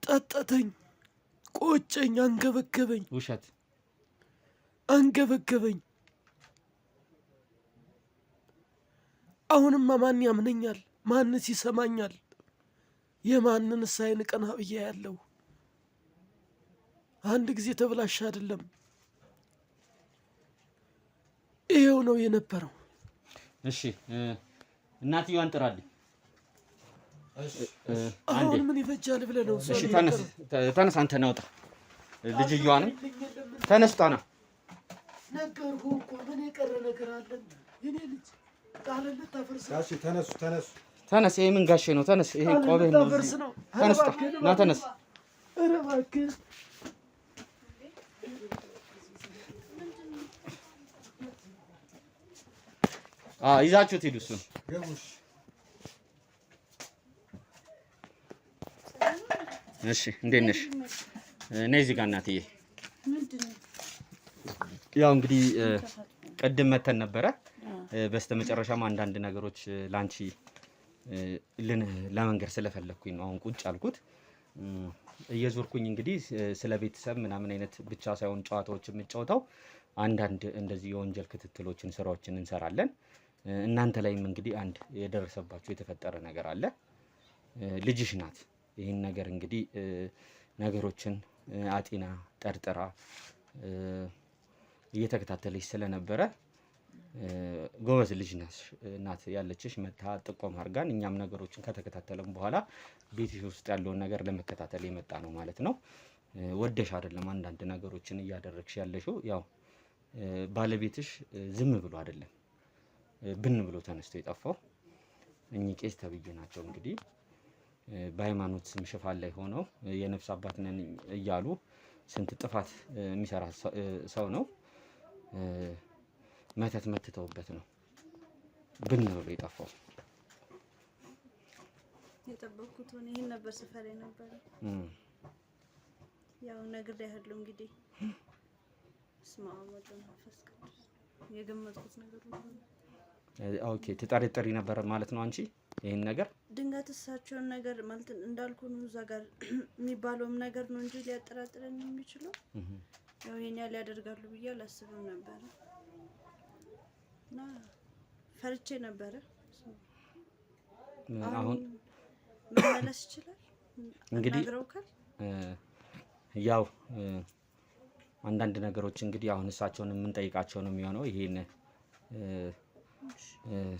ጠጠተኝ፣ ቆጨኝ፣ አንገበገበኝ። ውሸት አንገበገበኝ። አሁንማ ማን ያምነኛል? ማንስ ይሰማኛል? የማንን ሳይን ቀና ብዬ ያለው አንድ ጊዜ ተብላሽ አይደለም። ይሄው ነው የነበረው። እሺ እናትየዋን ጥራልኝ። አሁን ምን ይፈጃል ብለህ ነው? እሺ ተነስ አንተ ናውጣ። ልጅየዋንም ተነስጣና ነገርኩህ እኮ ምን የቀረ ነገር አለ? የኔ ልጅ ቃልን ልታፈርስ። ጋሼ ተነሱ ተነሱ። ተነስ። ይሄ ምን ጋሼ ነው? ተነስ። ይሄ ቆብህ ነው። ተነስ ና ተነስ። ኧረ እባክህ ይዛችሁት ሂዱ። እሱን ገቡሽ። እሺ እንዴት ነሽ? ነይ እዚህ ጋር እናትዬ። ያው እንግዲህ ቅድም መተን ነበረ። በስተመጨረሻም አንዳንድ ነገሮች ላንቺ ለመንገር ስለፈለኩኝ ነው አሁን ቁጭ አልኩት። እየዞርኩኝ እንግዲህ ስለ ቤተሰብ ምናምን አይነት ብቻ ሳይሆን ጨዋታዎች የምጫወተው አንዳንድ እንደዚህ የወንጀል ክትትሎችን ስራዎችን እንሰራለን። እናንተ ላይም እንግዲህ አንድ የደረሰባችሁ የተፈጠረ ነገር አለ። ልጅሽ ናት። ይህን ነገር እንግዲህ ነገሮችን አጢና ጠርጥራ እየተከታተለች ስለነበረ ጎበዝ ልጅ ናት ያለችሽ። መታ ጥቆም አድርጋን እኛም ነገሮችን ከተከታተለም በኋላ ቤትሽ ውስጥ ያለውን ነገር ለመከታተል የመጣ ነው ማለት ነው። ወደሽ አይደለም አንዳንድ ነገሮችን እያደረግሽ ያለሽው። ያው ባለቤትሽ ዝም ብሎ አይደለም ብን ብሎ ተነስቶ የጠፋው። እኚህ ቄስ ተብዬ ናቸው እንግዲህ በሃይማኖት ስም ሽፋን ላይ ሆነው የነፍስ አባት ነን እያሉ ስንት ጥፋት የሚሰራ ሰው ነው። መተት መትተውበት ነው ብን ብሎ የጠፋው። የጠበኩት ሆነ ይሄን ነበር ሰፈር ነበር ያው ነገር ያህል እንግዲህ ስማማው መንፈስ ቅዱስ የገመትኩት ነገር ነው። ኦኬ ተጠርጥሪ ነበር ማለት ነው አንቺ ይሄን ነገር? ድንገት እሳቸውን ነገር ማለት እንዳልኩ ነው እዛ ጋር የሚባለውም ነገር ነው እንጂ ሊያጠራጥረን የሚችለው ያው ይሄን ያህል ያደርጋሉ ብዬ አላስብም ነበር እና ፈርቼ ነበር። አሁን መመለስ ይችላል እንግዲህ ያው አንዳንድ ነገሮች እንግዲህ አሁን እሳቸውን የምንጠይቃቸው ነው የሚሆነው። ይሄን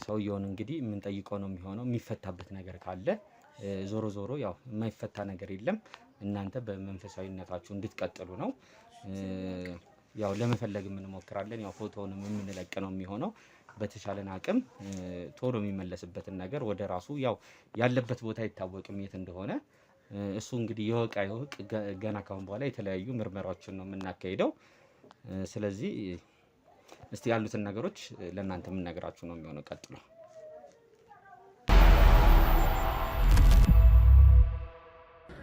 ሰውየውን እንግዲህ የምንጠይቀው ነው የሚሆነው። የሚፈታበት ነገር ካለ ዞሮ ዞሮ ያው የማይፈታ ነገር የለም። እናንተ በመንፈሳዊነታችሁ እንድትቀጥሉ ነው። ያው ለመፈለግ እንሞክራለን። ያው ፎቶውንም የምንለቅ ነው የሚሆነው። በተቻለን አቅም ቶሎ የሚመለስበትን ነገር ወደ ራሱ ያው ያለበት ቦታ አይታወቅም የት እንደሆነ እሱ እንግዲህ ይወቅ ገና ካሁን በኋላ የተለያዩ ምርመራዎችን ነው የምናካሂደው። ስለዚህ እስቲ ያሉትን ነገሮች ለእናንተ የምንነግራችሁ ነው የሚሆነው። ቀጥሎ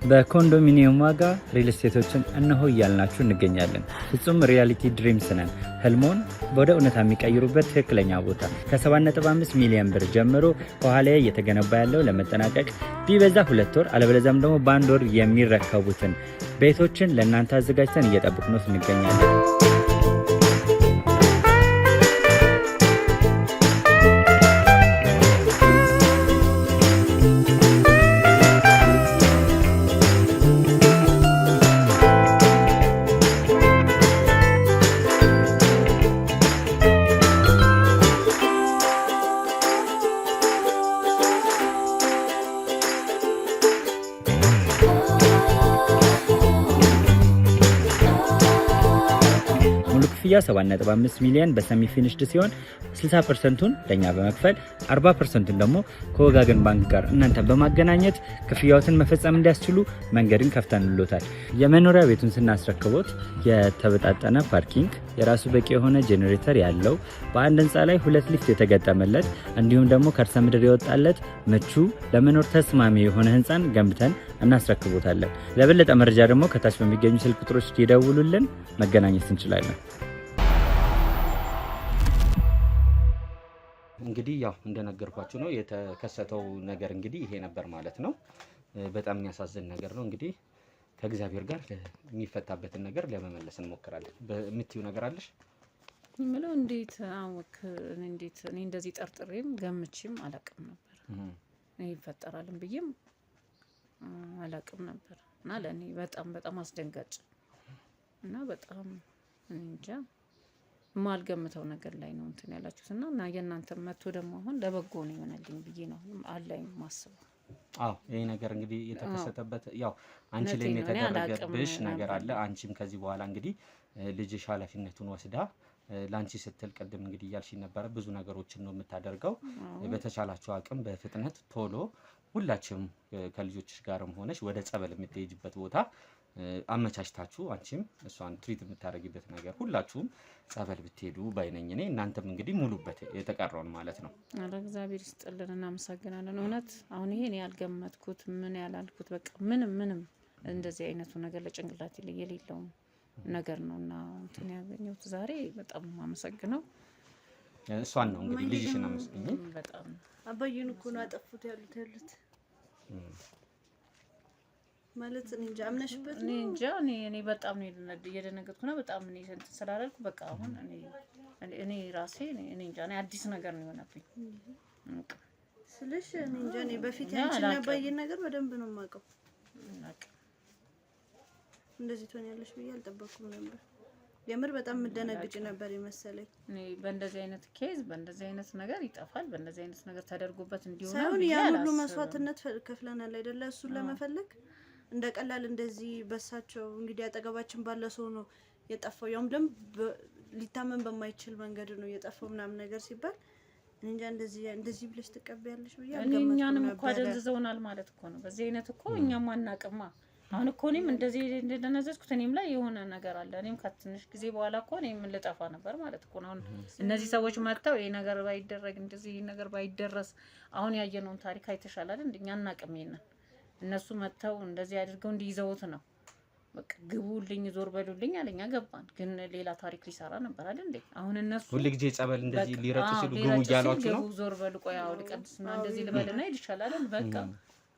በኮንዶሚኒየም ዋጋ ሪል ስቴቶችን እነሆ እያልናችሁ እንገኛለን። ፍጹም ሪያሊቲ ድሪምስ ነን። ህልሞን ወደ እውነታ የሚቀይሩበት ትክክለኛ ቦታ ከ7.5 ሚሊዮን ብር ጀምሮ ከኋላ እየተገነባ ያለው ለመጠናቀቅ ቢበዛ 2 ወር አለበለዚያም ደግሞ በ1 ወር የሚረከቡትን ቤቶችን ለእናንተ አዘጋጅተን እየጠበቅነው እንገኛለን። ክፍያ 7.5 ሚሊዮን በሰሚ ፊኒሽድ ሲሆን 60%ቱን ለኛ በመክፈል 40%ቱን ደግሞ ከወጋገን ባንክ ጋር እናንተ በማገናኘት ክፍያዎትን መፈጸም እንዲያስችሉ መንገድን ከፍተንልዎታል። የመኖሪያ ቤቱን ስናስረክቦት የተበጣጠነ ፓርኪንግ፣ የራሱ በቂ የሆነ ጄኔሬተር ያለው በአንድ ህንፃ ላይ 2 ሊፍት የተገጠመለት እንዲሁም ደግሞ ከርሰ ምድር የወጣለት ምቹ ለመኖር ተስማሚ የሆነ ህንፃን ገንብተን እናስረክቦታለን። ለበለጠ መረጃ ደግሞ ከታች በሚገኙ ስልክ ቁጥሮች ይደውሉልን፣ መገናኘት እንችላለን። እንግዲህ ያው እንደነገርኳችሁ ነው የተከሰተው ነገር እንግዲህ ይሄ ነበር ማለት ነው። በጣም የሚያሳዝን ነገር ነው። እንግዲህ ከእግዚአብሔር ጋር የሚፈታበትን ነገር ለመመለስ እንሞክራለን። በምትዩ ነገር አለሽ? ምለው እንዴት አወክ? እንዴት እኔ እንደዚህ ጠርጥሬም ገምቼም አላቅም ነበር። እኔ ይፈጠራልም ብዬም አላቅም ነበር እና ለኔ በጣም አስደንጋጭ እና በጣም እንጃ ማልገምተው ነገር ላይ ነው እንትን ያላችሁትና እና የእናንተ መጥቶ ደግሞ አሁን ለበጎ ነው ይሆናልኝ ብዬ ነው አለኝ ማስበው። ይሄ ነገር እንግዲህ የተከሰተበት ያው አንቺ ላይ የተደረገብሽ ነገር አለ። አንቺም ከዚህ በኋላ እንግዲህ ልጅሽ ኃላፊነቱን ወስዳ ላንቺ ስትል ቅድም እንግዲህ እያልሽ ነበረ ብዙ ነገሮችን ነው የምታደርገው። በተቻላችሁ አቅም በፍጥነት ቶሎ ሁላችሁም ከልጆችሽ ጋርም ሆነሽ ወደ ጸበል የምትሄጂበት ቦታ አመቻችታችሁ አንቺም እሷን ትሪት የምታደርጊበት ነገር ሁላችሁም ጸበል ብትሄዱ ባይነኝ እኔ። እናንተም እንግዲህ ሙሉበት የተቀረውን ማለት ነው። አረ እግዚአብሔር ይስጥልን፣ እናመሰግናለን። እውነት አሁን ይሄ እኔ ያልገመትኩት ምን ያላልኩት በቃ ምንም እንደዚህ አይነቱ ነገር ለጭንቅላት የሌለው ነገር ነውና እንትን ያገኘሁት ዛሬ በጣም አመሰግናለሁ። እሷን ነው እንግዲህ ልጅሽን አመስግኝ። በጣም አባዬን እኮ ነው አጠፉት ያሉት ማለት እኔ እንጃ አምነሽበት ነው። እኔ በጣም ነው የደነገጥኩና በጣም እኔ ስላላልኩ በቃ አሁን እኔ ራሴ እኔ እንጃ እኔ አዲስ ነገር ነው የሆነብኝ ስለሽ እኔ እንጃ እኔ በፊት ያንቺና አባዬን ነገር በደንብ ነው የማውቀው። እንደዚህ ትሆኛለሽ ብዬ አልጠበቅኩም ነበር። የምር በጣም መደነግጭ ነበር ይመስለኝ። እኔ በእንደዚህ አይነት ኬዝ በእንደዚህ አይነት ነገር ይጠፋል በእንደዚህ አይነት ነገር ተደርጎበት እንዲሆን ሳይሆን ያን ሁሉ መስዋዕትነት ከፍለናል አይደለ? እሱን ለመፈለግ እንደ ቀላል እንደዚህ በሳቸው እንግዲህ አጠገባችን ባለ ሰው ነው የጠፋው። ያውም ደግሞ ሊታመን በማይችል መንገድ ነው የጠፋው ምናምን ነገር ሲባል እንጃ እንደዚህ ብለሽ ተቀበያለሽ ብዬ እኛንም እኮ አደንዝዘውናል ማለት እኮ ነው። በዚህ አይነት እኮ እኛም አናቅማ። አሁን እኮ እኔም እንደዚህ እንደደነዘዝኩት እኔም ላይ የሆነ ነገር አለ። እኔም ከትንሽ ጊዜ በኋላ እኮ እኔም ልጠፋ ነበር ማለት እኮ ነው። አሁን እነዚህ ሰዎች መጥተው ይሄ ነገር ባይደረግ እንደዚህ ይሄ ነገር ባይደረስ አሁን ያየነውን ታሪክ አይተሻል አይደል? እንደኛ አናቅም ይሄንን። እነሱ መጥተው እንደዚህ አድርገው እንዲይዘውት ነው በቃ ግቡልኝ ዞር በሉልኝ አለኛ ገባን። ግን ሌላ ታሪክ ሊሰራ ነበር አይደል እንዴ? አሁን እነሱ ሁሉ ጊዜ ጸበል እንደዚህ ሊረጩ ሲሉ ግቡ እያሏችሁ ነው። ዞር በሉ ቆይ አሁን ልቀድስና እንደዚህ ልበልና ይልሻል አይደል? በቃ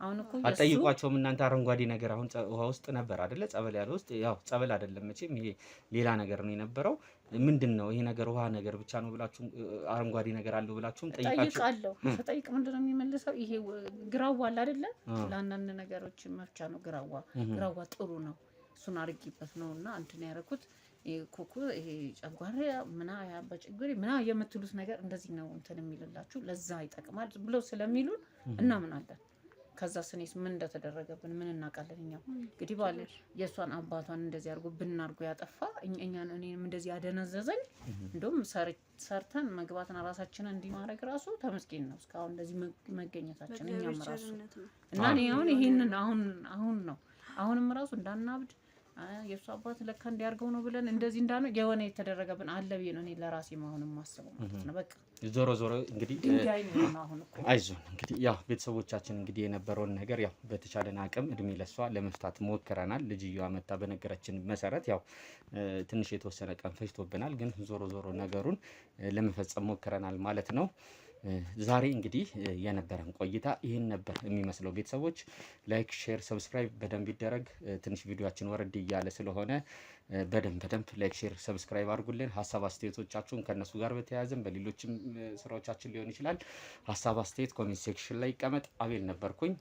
አሁን እኮ አልጠይቋቸውም። እናንተ አረንጓዴ ነገር አሁን ውሃ ውስጥ ነበር አይደለ? ጸበል ያለ ውስጥ ያው ጸበል አይደለም መቼም ይሄ ሌላ ነገር ነው የነበረው። ምንድነው ይሄ ነገር ውሃ ነገር ብቻ ነው ብላችሁ አረንጓዴ ነገር አለው ብላችሁም ጠይቃለሁ። ተጠይቅ ምንድነው የሚመልሰው? ይሄ ግራዋ አለ አይደለ? ለአንዳንድ ነገሮች መፍቻ ነው ግራዋ። ግራዋ ጥሩ ነው እሱን አርጊበት ነውና እንትን ያደረኩት ኮኮ ይሄ ጨጓራ ምና ያ በጭግሪ ምና የምትሉት ነገር እንደዚህ ነው እንትን የሚልላችሁ ለዛ ይጠቅማል ብለው ስለሚሉን እና ምን አለን። ከዛ ስኔስ ምን እንደተደረገብን ምን እናውቃለን። እኛ እንግዲህ ባለ የሷን አባቷን እንደዚህ አድርጎ ብናርጎ ያጠፋ እኛን እኔንም እንደዚህ ያደነዘዘኝ እንደውም ሰርተን መግባትና ራሳችንን እንዲማረግ ራሱ ተመስገን ነው እስካሁን እንደዚህ መገኘታችን እኛም ራሱ እና እኔ አሁን ይሄንን አሁን ነው አሁንም ራሱ እንዳናብድ የሷ አባት ለካ እንዲያርገው ነው ብለን እንደዚህ እንዳነው የሆነ የተደረገብን አለ ብዬ ነው እኔ ለራሴ ማሁንም ማስበው ማለት ነው። በቃ ዞሮ እንግዲህ ድንጋይ ነው አሁን እኮ አይዞን እንግዲህ ያው ቤተሰቦቻችን እንግዲህ የነበረውን ነገር ያው በተቻለን አቅም እድሜ ለሷ ለመፍታት ሞክረናል። ልጅየዋ መጣ በነገራችን መሰረት ያው ትንሽ የተወሰነ ቀን ፈጅቶብናል፣ ግን ዞሮ ነገሩን ለመፈጸም ሞክረናል ማለት ነው። ዛሬ እንግዲህ የነበረን ቆይታ ይህን ነበር የሚመስለው። ቤተሰቦች ላይክ፣ ሼር፣ ሰብስክራይብ በደንብ ይደረግ። ትንሽ ቪዲዮአችን ወረድ እያለ ስለሆነ በደንብ ላይክ፣ ሼር፣ ሰብስክራይብ አድርጉልን። ሀሳብ አስተያየቶቻችሁን ከነሱ ጋር በተያያዘም በሌሎችም ስራዎቻችን ሊሆን ይችላል ሀሳብ አስተያየት ኮሜንት ሴክሽን ላይ ይቀመጥ። አቤል ነበርኩኝ።